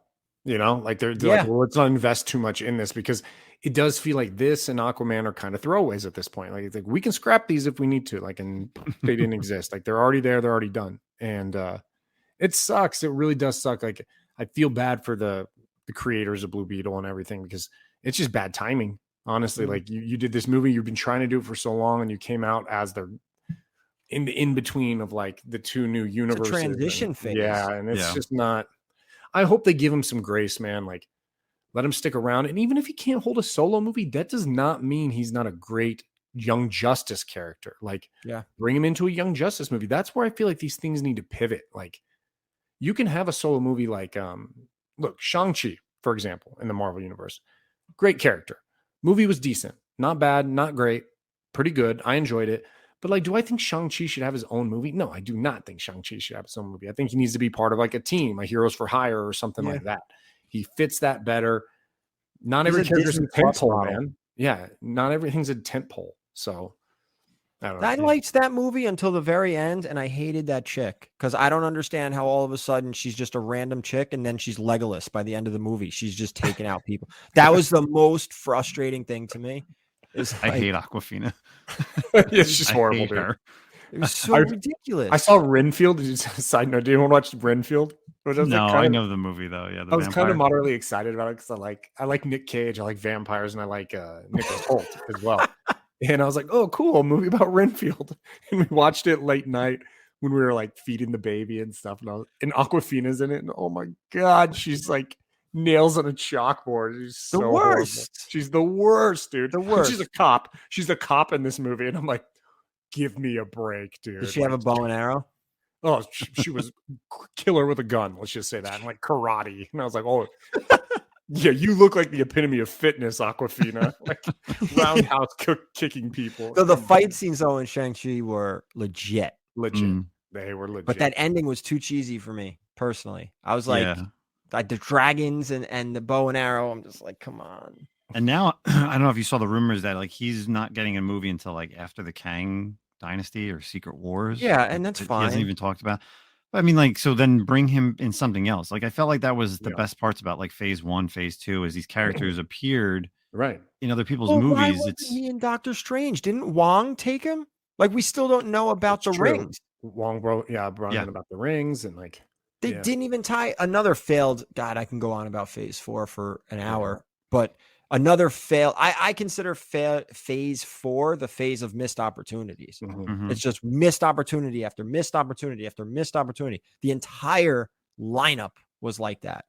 Speaker 3: You know, like they're like, well, let's not invest too much in this, because it does feel like this and Aquaman are kind of throwaways at this point. Like, it's like we can scrap these if we need to, like, and they didn't exist. Like they're already there, they're already done. And it sucks. It really does suck. Like I feel bad for the creators of Blue Beetle and everything, because it's just bad timing. Honestly, like you did this movie, you've been trying to do it for so long, and you came out as the in between of like the two new universes.
Speaker 4: It's a transition phase.
Speaker 3: Yeah, and it's just not. I hope they give him some grace, man. Like, let him stick around. And even if he can't hold a solo movie, that does not mean he's not a great Young Justice character. Like, bring him into a Young Justice movie. That's where I feel like these things need to pivot. Like, you can have a solo movie like, look, Shang-Chi, for example, in the Marvel Universe. Great character. Movie was decent. Not bad, not great. Pretty good. I enjoyed it. But like, do I think Shang-Chi should have his own movie? No, I do not think Shang-Chi should have his own movie. I think he needs to be part of like a team, a Heroes for Hire or something like that. He fits that better. Not every character's a tentpole, man. Yeah, not everything's a tentpole. So I don't know.
Speaker 4: I liked that movie until the very end, and I hated that chick, because I don't understand how all of a sudden she's just a random chick, and then she's Legolas by the end of the movie. She's just taking out people. That was the most frustrating thing to me.
Speaker 2: I hate Awkwafina.
Speaker 3: It's just horrible, dude.
Speaker 2: Her.
Speaker 4: It was so ridiculous.
Speaker 3: I saw Renfield. Side note, do you want to watch Renfield?
Speaker 2: I know the movie though. Yeah,
Speaker 3: I was kind of moderately excited about it, because I like Nick Cage, I like vampires, and I like Nicholas Hoult as well. And I was like, oh, cool, a movie about Renfield. And we watched it late night when we were like feeding the baby and stuff. And Awkwafina's in it, and oh my god, she's like nails on a chalkboard. She's so
Speaker 4: the worst.
Speaker 3: Horrible. She's the worst, dude.
Speaker 4: The worst.
Speaker 3: She's a cop. She's a cop in this movie, and I'm like, give me a break, dude.
Speaker 4: Does she have a bow and arrow?
Speaker 3: Oh, she was killer with a gun. Let's just say that, and like karate. And I was like, oh, yeah, you look like the epitome of fitness, Awkwafina. Like roundhouse kicking people.
Speaker 4: So the fight scenes though in Shang-Chi were legit.
Speaker 3: They were legit.
Speaker 4: But that ending was too cheesy for me personally. I was like, like the dragons and the bow and arrow. I'm just like, come on.
Speaker 2: And now I don't know if you saw the rumors that like he's not getting a movie until like after the Kang Dynasty or Secret Wars.
Speaker 4: Yeah, and that's fine.
Speaker 2: He hasn't even talked about. But I mean, like, so then bring him in something else. Like, I felt like that was the best parts about like phase 1, phase 2, is these characters appeared
Speaker 3: Right.
Speaker 2: in other people's
Speaker 4: Well, why
Speaker 2: movies.
Speaker 4: wasn't
Speaker 2: It's
Speaker 4: he in Doctor Strange? Didn't Wong take him? Like, we still don't know about
Speaker 3: It's
Speaker 4: the
Speaker 3: true.
Speaker 4: rings.
Speaker 3: Wong brought in about the rings and like
Speaker 4: They didn't even tie another failed. God, I can go on about Phase 4 for an hour, but another fail. I consider Phase 4 the phase of missed opportunities.
Speaker 3: Mhm.
Speaker 4: It's just missed opportunity after missed opportunity after missed opportunity. The entire lineup was like that.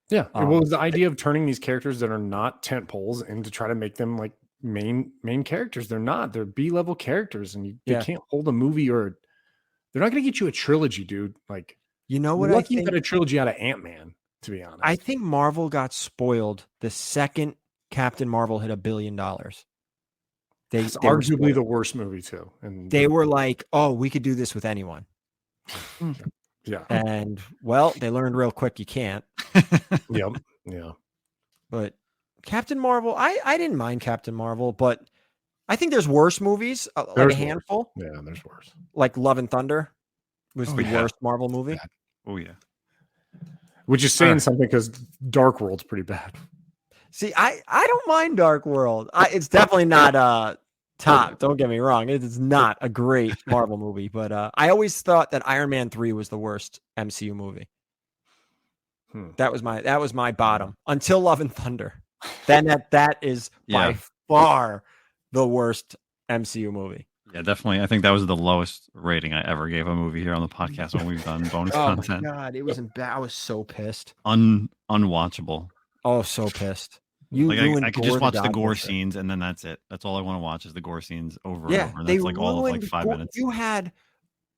Speaker 3: Yeah, it was the idea of turning these characters that are not tent poles and to try to make them like main characters. They're not. They're B-level characters, and they can't hold a movie, or they're not going to get you a trilogy, dude. Like,
Speaker 4: you know what?
Speaker 3: You're
Speaker 4: I
Speaker 3: lucky you
Speaker 4: think
Speaker 3: got a trilogy out of Ant-Man, to be honest.
Speaker 4: I think Marvel got spoiled the second Captain Marvel hit $1 billion.
Speaker 3: It's arguably the worst movie too, and
Speaker 4: they were like, "Oh, we could do this with anyone."
Speaker 3: Yeah.
Speaker 4: And well, they learned real quick you can't.
Speaker 3: Yep. Yeah.
Speaker 4: But Captain Marvel, I didn't mind Captain Marvel, but I think there's worse movies, like a handful.
Speaker 3: Worse. Yeah, there's worse.
Speaker 4: Like Love and Thunder was the worst Marvel movie.
Speaker 3: Bad.
Speaker 2: oh yeah.
Speaker 3: Which is saying something because Dark World's pretty bad.
Speaker 4: See, I don't mind Dark World. It's definitely not top. Don't get me wrong. It is not a great Marvel movie, but I always thought that Iron Man 3 was the worst MCU movie. That was my bottom until Love and Thunder. Then that is by far the worst MCU movie.
Speaker 2: Yeah, definitely. I think that was the lowest rating I ever gave a movie here on the podcast when we've done bonus content.
Speaker 4: Oh my God, it was bad. I was so pissed.
Speaker 2: Unwatchable.
Speaker 4: Oh, so pissed. You
Speaker 2: like
Speaker 4: ruined
Speaker 2: I could just
Speaker 4: Gore
Speaker 2: watch the gore
Speaker 4: Dog
Speaker 2: scenes and then that's it. That's all I want to watch is the gore scenes over and
Speaker 4: Yeah,
Speaker 2: over. And
Speaker 4: they
Speaker 2: that's like all of like
Speaker 4: ruined
Speaker 2: 5 minutes.
Speaker 4: You had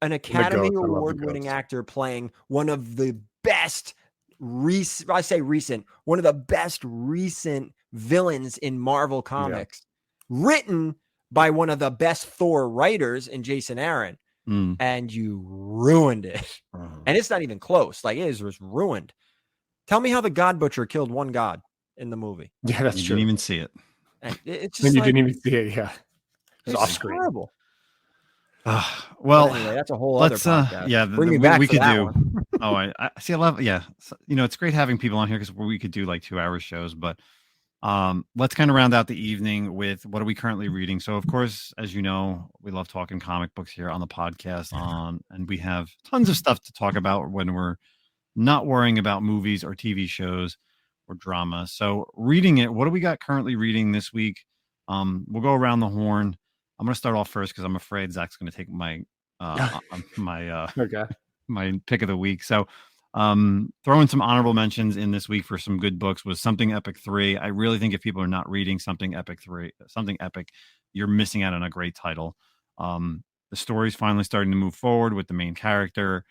Speaker 4: an Academy
Speaker 3: Goats. I love the
Speaker 4: Award-winning
Speaker 3: Goats.
Speaker 4: actor playing one of the best one of the best recent villains in Marvel Comics, written by one of the best Thor writers in Jason Aaron, and you ruined it. And it's not even close. Like, it is just ruined. Tell me how the God Butcher killed one god in the movie.
Speaker 3: Yeah, that's
Speaker 2: You
Speaker 3: true.
Speaker 2: didn't even see it.
Speaker 4: And it's just
Speaker 3: Then you
Speaker 4: like,
Speaker 3: didn't even see it. Yeah,
Speaker 4: it's
Speaker 3: off screen.
Speaker 4: horrible.
Speaker 2: Well,
Speaker 4: But anyway, that's a whole other podcast.
Speaker 2: yeah,
Speaker 4: Bring me back
Speaker 2: we
Speaker 4: for
Speaker 2: could
Speaker 4: that
Speaker 2: do.
Speaker 4: one.
Speaker 2: Oh, I see. I love. Yeah, so, it's great having people on here because we could do like 2-hour shows. But let's kind of round out the evening with what are we currently reading. So, of course, as you know, we love talking comic books here on the podcast. And we have tons of stuff to talk about when we're not worrying about movies or TV shows or drama. So, reading it. What do we got currently reading this week? We'll go around the horn. I'm going to start off first because I'm afraid Zach's going to take my my pick of the week. So throwing some honorable mentions in this week for some good books was Something Epic 3. I really think if people are not reading Something Epic, you're missing out on a great title. The story's finally starting to move forward with the main character.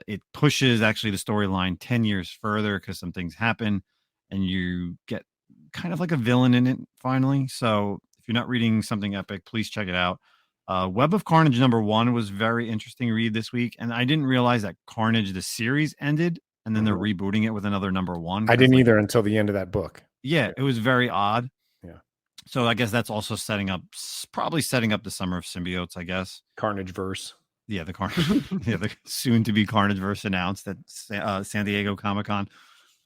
Speaker 2: It pushes actually the storyline 10 years further because some things happen and you get kind of like a villain in it finally. So if you're not reading Something Epic, please check it out. Web of Carnage #1 was very interesting read this week, and I didn't realize that Carnage the series ended, and then they're rebooting it with another #1.
Speaker 3: I didn't either until the end of that book.
Speaker 2: Yeah, it was very odd.
Speaker 3: Yeah.
Speaker 2: So I guess that's also probably setting up the Summer of Symbiotes. I guess
Speaker 3: Carnage verse.
Speaker 2: Yeah, the Carnage. Yeah, the soon to be Carnage verse announced at San Diego Comic-Con.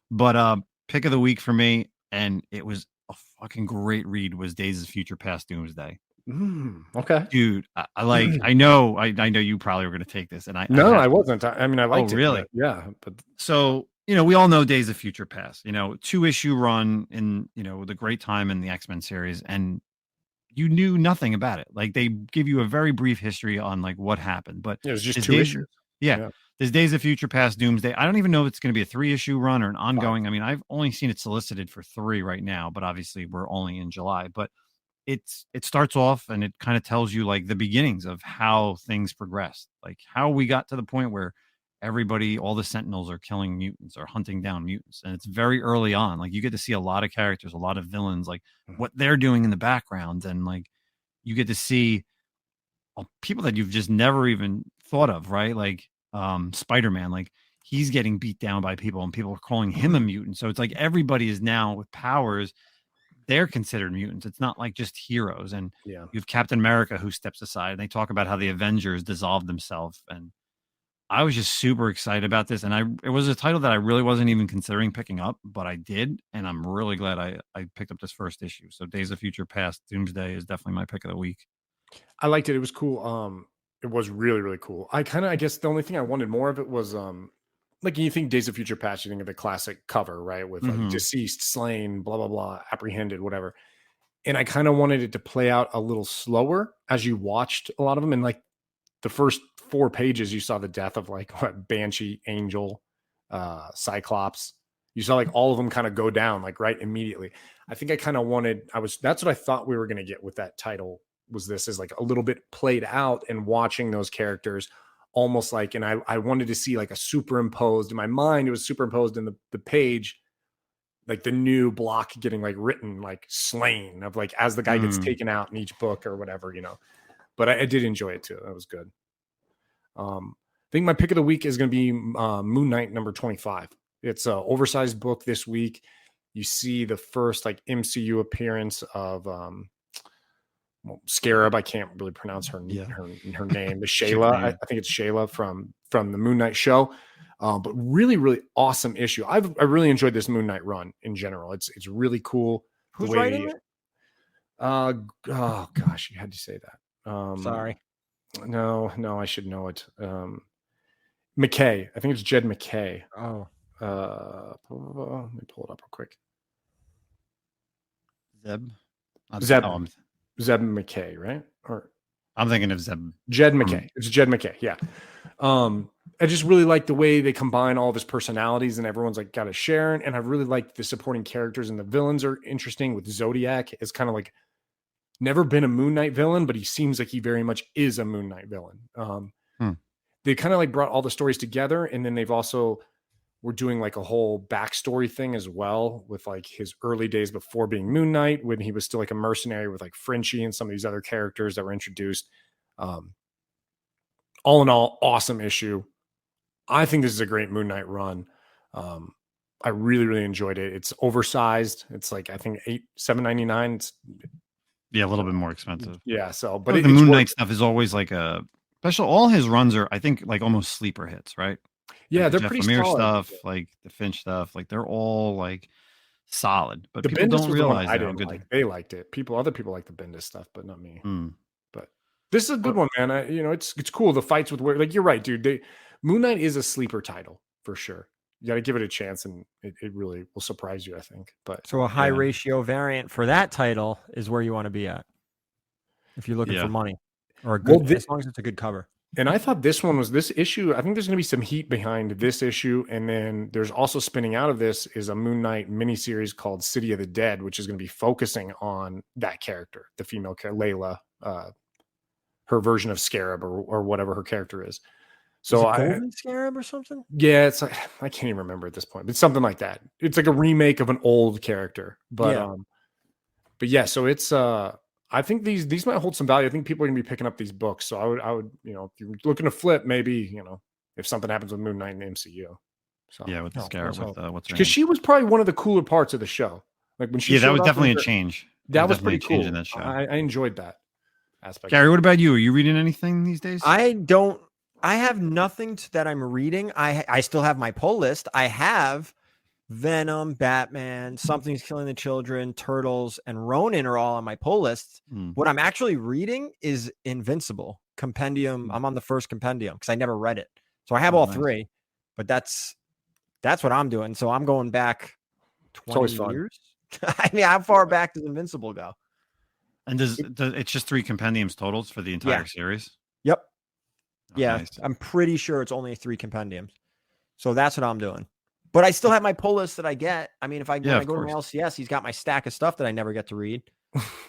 Speaker 2: But pick of the week for me, and it was a fucking great read, was Days of Future Past Doomsday.
Speaker 3: Okay,
Speaker 2: dude, I know you probably were going to take this, and I
Speaker 3: wasn't. I mean, I liked it.
Speaker 2: Really?
Speaker 3: But
Speaker 2: so we all know Days of Future Past. 2-issue run in the great time in the X-Men series, and you knew nothing about it. Like, they give you a very brief history on like what happened, but
Speaker 3: it was just 2 issues.
Speaker 2: Yeah. There's Days of Future Past Doomsday. I don't even know if it's going to be a 3-issue run or an ongoing. I mean, I've only seen it solicited for 3 right now, but obviously we're only in July. But it starts off and it kind of tells you like the beginnings of how things progressed, like how we got to the point where all the Sentinels are killing mutants or hunting down mutants. And it's very early on. Like, you get to see a lot of characters, a lot of villains, like what they're doing in the background. And like, you get to see people that you've just never even thought of, right? Like Spider-Man, like he's getting beat down by people and people are calling him a mutant. So it's like everybody is now with powers. They're considered mutants. It's not like just heroes. And you have Captain America who steps aside, and they talk about how the Avengers dissolved themselves. And I was just super excited about this, and it was a title that I really wasn't even considering picking up, but I did, and I'm really glad I picked up this first issue. So Days of Future Past Doomsday is definitely my pick of the week.
Speaker 3: I liked it. It was cool. It was really, really cool. I guess the only thing I wanted more of it was like you think Days of Future Past, you think of the classic cover, right? With like deceased, slain, blah, blah, blah, apprehended, whatever. And I kind of wanted it to play out a little slower as you watched a lot of them. And like the first 4 pages, you saw the death of like what, Banshee, Angel, Cyclops. You saw like all of them kind of go down like right immediately. I think I kind of wanted, that's what I thought we were going to get with that title, was this is like a little bit played out and watching those characters almost like, and I wanted to see like a superimposed in my mind. It was superimposed in the page, like the new block getting like written, like slain of like, as the guy gets taken out in each book or whatever, you know, but I did enjoy it too. That was good. I think my pick of the week is going to be Moon Knight number 25. It's an oversized book this week. You see the first like MCU appearance of Scarab. I can't really pronounce her name, but Shayla. I think it's Shayla from the Moon Knight show. But really, really awesome issue. I really enjoyed this Moon Knight run in general. It's really cool.
Speaker 4: Who's writing it?
Speaker 3: Oh gosh, you had to say that.
Speaker 4: Sorry.
Speaker 3: No, I should know it. McKay. I think it's Jed McKay.
Speaker 4: Oh.
Speaker 3: Let me pull it up real quick.
Speaker 2: Zeb
Speaker 3: McKay, right? Or
Speaker 2: I'm thinking of Zeb.
Speaker 3: Jed McKay. It's Jed McKay. Yeah. I just really like the way they combine all of his personalities and everyone's like got a share. And I really like the supporting characters and the villains are interesting. With Zodiac, it's kind of like never been a Moon Knight villain, but he seems like he very much is a Moon Knight villain. They kind of like brought all the stories together, and then they've also were doing like a whole backstory thing as well with like his early days before being Moon Knight, when he was still like a mercenary with like Frenchie and some of these other characters that were introduced. All in all, awesome issue. I think this is a great Moon Knight run. I really, really enjoyed it. It's oversized. It's like, I think $7.99. It's
Speaker 2: a little bit more expensive.
Speaker 3: Yeah. So, but
Speaker 2: the Moon Knight stuff is always like a special. All his runs are, I think, like almost sleeper hits, right?
Speaker 3: Yeah,
Speaker 2: like
Speaker 3: they're
Speaker 2: Jeff
Speaker 3: pretty
Speaker 2: Lemire
Speaker 3: solid.
Speaker 2: stuff, like the Finch stuff, like they're all like solid. But
Speaker 3: the
Speaker 2: people
Speaker 3: Bendis
Speaker 2: don't realize
Speaker 3: I
Speaker 2: how
Speaker 3: didn't
Speaker 2: good
Speaker 3: like. They liked it. Other people like the Bendis stuff, but not me.
Speaker 2: Mm.
Speaker 3: But this is a good one, man. It's cool. The fights with like you're right, dude. Moon Knight is a sleeper title for sure. You got to give it a chance, and it really will surprise you, I think. But
Speaker 4: so a high ratio variant for that title is where you want to be at if you're looking for money, or a good, as long as it's a good cover.
Speaker 3: And I thought this issue. I think there's going to be some heat behind this issue, and then there's also spinning out of this is a Moon Knight miniseries called City of the Dead, which is going to be focusing on that character, the female character, Layla, her version of Scarab or whatever her character is. So
Speaker 4: Golden Scarab or something?
Speaker 3: Yeah, it's like I can't even remember at this point, but it's something like that. It's like a remake of an old character, but yeah. So it's I think these might hold some value. I think people are gonna be picking up these books. So I would if you're looking to flip, maybe if something happens with Moon Knight in the MCU. So
Speaker 2: yeah, with the Scarab, with what's
Speaker 3: because she was probably one of the cooler parts of the show. Like when she
Speaker 2: that was definitely a change.
Speaker 3: That was pretty cool.
Speaker 2: In that show.
Speaker 3: I enjoyed that aspect.
Speaker 2: Gary, what about you? Are you reading anything these days?
Speaker 4: I have nothing that I'm reading. I still have my pull list. I have Venom, Batman, Something's Killing the Children, Turtles, and Ronin are all on my pull list. What I'm actually reading is Invincible Compendium. I'm on the first compendium because I never read it. So I have all three, but that's what I'm doing. So I'm going back 20 years. I mean, how far back does Invincible go?
Speaker 2: And it's just 3 compendiums totals for the entire series?
Speaker 4: Yep.
Speaker 2: Oh,
Speaker 4: yeah,
Speaker 2: nice.
Speaker 4: I'm pretty sure it's only 3 compendiums. So that's what I'm doing. But I still have my pull list that I get. I mean, when I go to my LCS, he's got my stack of stuff that I never get to read.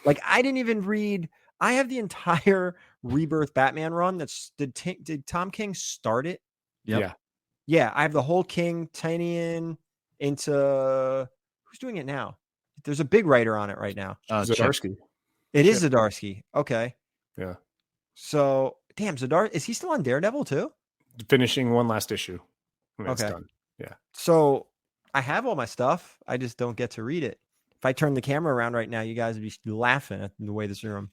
Speaker 4: Like I didn't even read. I have the entire Rebirth Batman run. Did Tom King start it?
Speaker 2: Yep.
Speaker 4: Yeah. I have the whole King Tynion into who's doing it now. There's a big writer on it right now.
Speaker 3: Zdarsky.
Speaker 4: It is Zdarsky. Okay.
Speaker 3: Yeah.
Speaker 4: So damn, Zdarsky, is he still on Daredevil too?
Speaker 3: Finishing one last issue. Okay. Done. Yeah.
Speaker 4: So I have all my stuff. I just don't get to read it. If I turn the camera around right now, you guys would be laughing at the way this room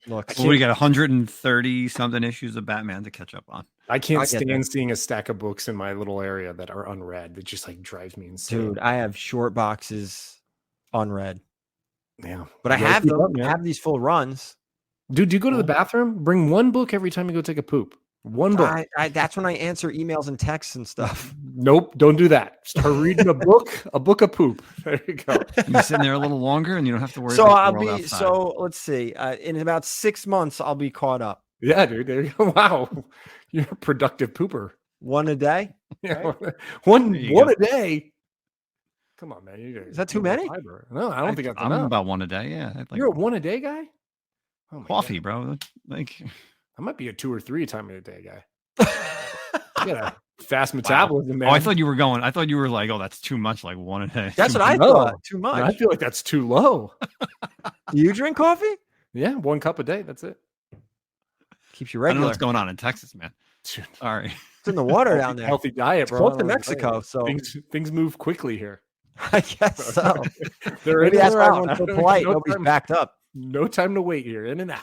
Speaker 4: looks.
Speaker 2: Well, we got 130 something issues of Batman to catch up on.
Speaker 3: I can't
Speaker 4: get
Speaker 3: stand
Speaker 4: that.
Speaker 3: seeing a stack of books in my little area that are unread. That just like drives me insane.
Speaker 4: Dude, I have short boxes unread.
Speaker 3: Yeah,
Speaker 4: But I
Speaker 3: You gotta
Speaker 4: have
Speaker 3: keep
Speaker 4: them.
Speaker 3: up, man.
Speaker 4: I have these full runs.
Speaker 3: Dude, do you go to the bathroom? Bring one book every time you go take a poop. One book.
Speaker 4: That's when I answer emails and texts and stuff.
Speaker 3: Nope, don't do that. Start reading a book of poop. There you go.
Speaker 2: You're sitting there a little longer, and you don't have to worry
Speaker 4: So
Speaker 2: about the
Speaker 4: I'll
Speaker 2: world
Speaker 4: be.
Speaker 2: outside.
Speaker 4: So let's see. In about 6 months, I'll be caught up.
Speaker 3: Yeah, dude. There you go. Wow, you're a productive pooper.
Speaker 4: One a day.
Speaker 3: Yeah,
Speaker 4: Right?
Speaker 3: one
Speaker 2: There you go.
Speaker 3: a day. Come on, man.
Speaker 4: Is that too many?
Speaker 3: No, I don't think that's
Speaker 2: I'm
Speaker 3: enough.
Speaker 2: about one a day. Yeah, I'd like
Speaker 3: You're a one a day guy. Oh my
Speaker 2: coffee,
Speaker 3: God.
Speaker 2: bro. Like,
Speaker 3: I might be a 2 or 3 time a day guy. You got a fast metabolism, man.
Speaker 2: oh, I thought you were going. I thought you were like, oh, that's too much. Like one a day.
Speaker 4: That's
Speaker 2: Too
Speaker 4: what I
Speaker 2: much.
Speaker 4: thought. Too much.
Speaker 3: I feel like that's too low.
Speaker 4: Do you drink coffee?
Speaker 3: Yeah, 1 cup a day. That's it.
Speaker 4: Keeps you
Speaker 2: I don't know
Speaker 4: regular.
Speaker 2: what's going on in Texas, man.
Speaker 3: Dude,
Speaker 2: All right.
Speaker 4: It's in the water down there.
Speaker 3: healthy diet,
Speaker 4: It's
Speaker 3: bro.
Speaker 4: close
Speaker 3: I
Speaker 4: to
Speaker 3: don't know what to
Speaker 4: Mexico,
Speaker 3: say.
Speaker 4: so
Speaker 3: things move quickly here.
Speaker 4: I guess so.
Speaker 3: They're
Speaker 4: Maybe
Speaker 3: in
Speaker 4: that's
Speaker 3: or
Speaker 4: why
Speaker 3: out.
Speaker 4: everyone's so polite.
Speaker 3: No
Speaker 4: Nobody's
Speaker 3: time-
Speaker 4: backed up.
Speaker 3: No time to wait here. In and out.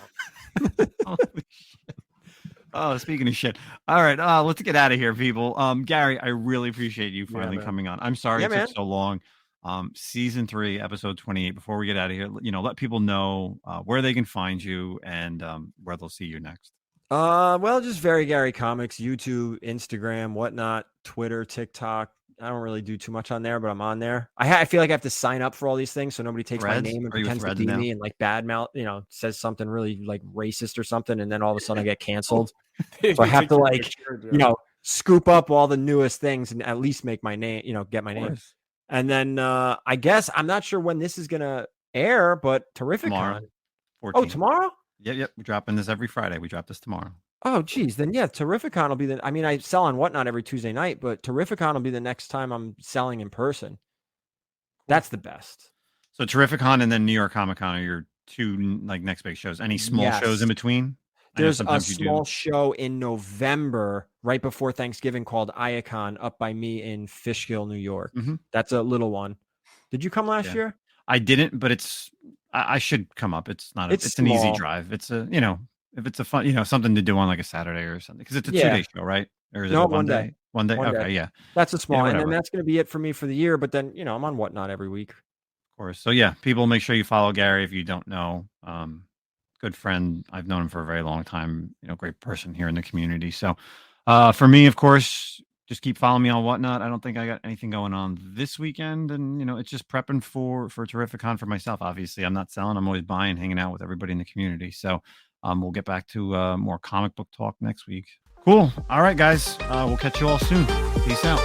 Speaker 2: Holy shit. Oh, speaking of shit. All right, let's get out of here, people. Gary, I really appreciate you finally
Speaker 3: man.
Speaker 2: coming on. I'm sorry
Speaker 4: Yeah,
Speaker 2: it took
Speaker 4: man.
Speaker 2: so long. Season 3, episode 28. Before we get out of here, let people know where they can find you and where they'll see you next.
Speaker 4: Well, just Very Gary Comics, YouTube, Instagram, whatnot, Twitter, TikTok. I don't really do too much on there, but I'm on there. I feel like I have to sign up for all these things so nobody takes
Speaker 2: Threads?
Speaker 4: my name and
Speaker 2: Are you with
Speaker 4: pretends to
Speaker 2: Threads
Speaker 4: be
Speaker 2: now?
Speaker 4: me and like badmouth, says something really like racist or something, and then all of a sudden I get canceled. So I have to scoop up all the newest things and at least make my name, get my name. And then I guess I'm not sure when this is gonna air, but Terrificon.
Speaker 2: Tomorrow.
Speaker 4: Oh,
Speaker 2: 14.
Speaker 4: tomorrow?
Speaker 2: Yep. We're dropping this every Friday. We drop this tomorrow.
Speaker 4: Oh, geez. Then yeah, Terrificon will be I mean, I sell on Whatnot every Tuesday night, but Terrificon will be the next time I'm selling in person. That's the best.
Speaker 2: So Terrificon and then New York Comic Con are your 2 next big shows. Any small shows in between? I know
Speaker 4: There's a
Speaker 2: sometimes you do.
Speaker 4: small show in November, right before Thanksgiving, called Iacon up by me in Fishkill, New York.
Speaker 2: Mhm.
Speaker 4: That's a little one. Did you come last
Speaker 2: Yeah.
Speaker 4: year?
Speaker 2: I didn't, but I should come up. It's not.
Speaker 4: It's
Speaker 2: It's an easy
Speaker 4: small.
Speaker 2: drive. It's a if it's a fun something to do on like a Saturday or something because it's a
Speaker 4: Yeah.
Speaker 2: 2-day show, right? Or is it
Speaker 4: No,
Speaker 2: a
Speaker 4: 1 day.
Speaker 2: 1 day.
Speaker 4: One
Speaker 2: Okay,
Speaker 4: day.
Speaker 2: yeah, of
Speaker 4: That's a small, and then
Speaker 2: whatever.
Speaker 4: that's going to be it for me for the year. But then I'm on Whatnot every week.
Speaker 2: course. So yeah, people, make sure you follow Gary if you don't know. Good friend. I've known him for a very long time. Great person here in the community. So for me, of course, just keep following me on Whatnot. I don't think I got anything going on this weekend, and it's just prepping for Terrificon for myself. Obviously, I'm not selling. I'm always buying, hanging out with everybody in the community. So we'll get back to more comic book talk next week. Cool. All right, guys. We'll catch you all soon. Peace out.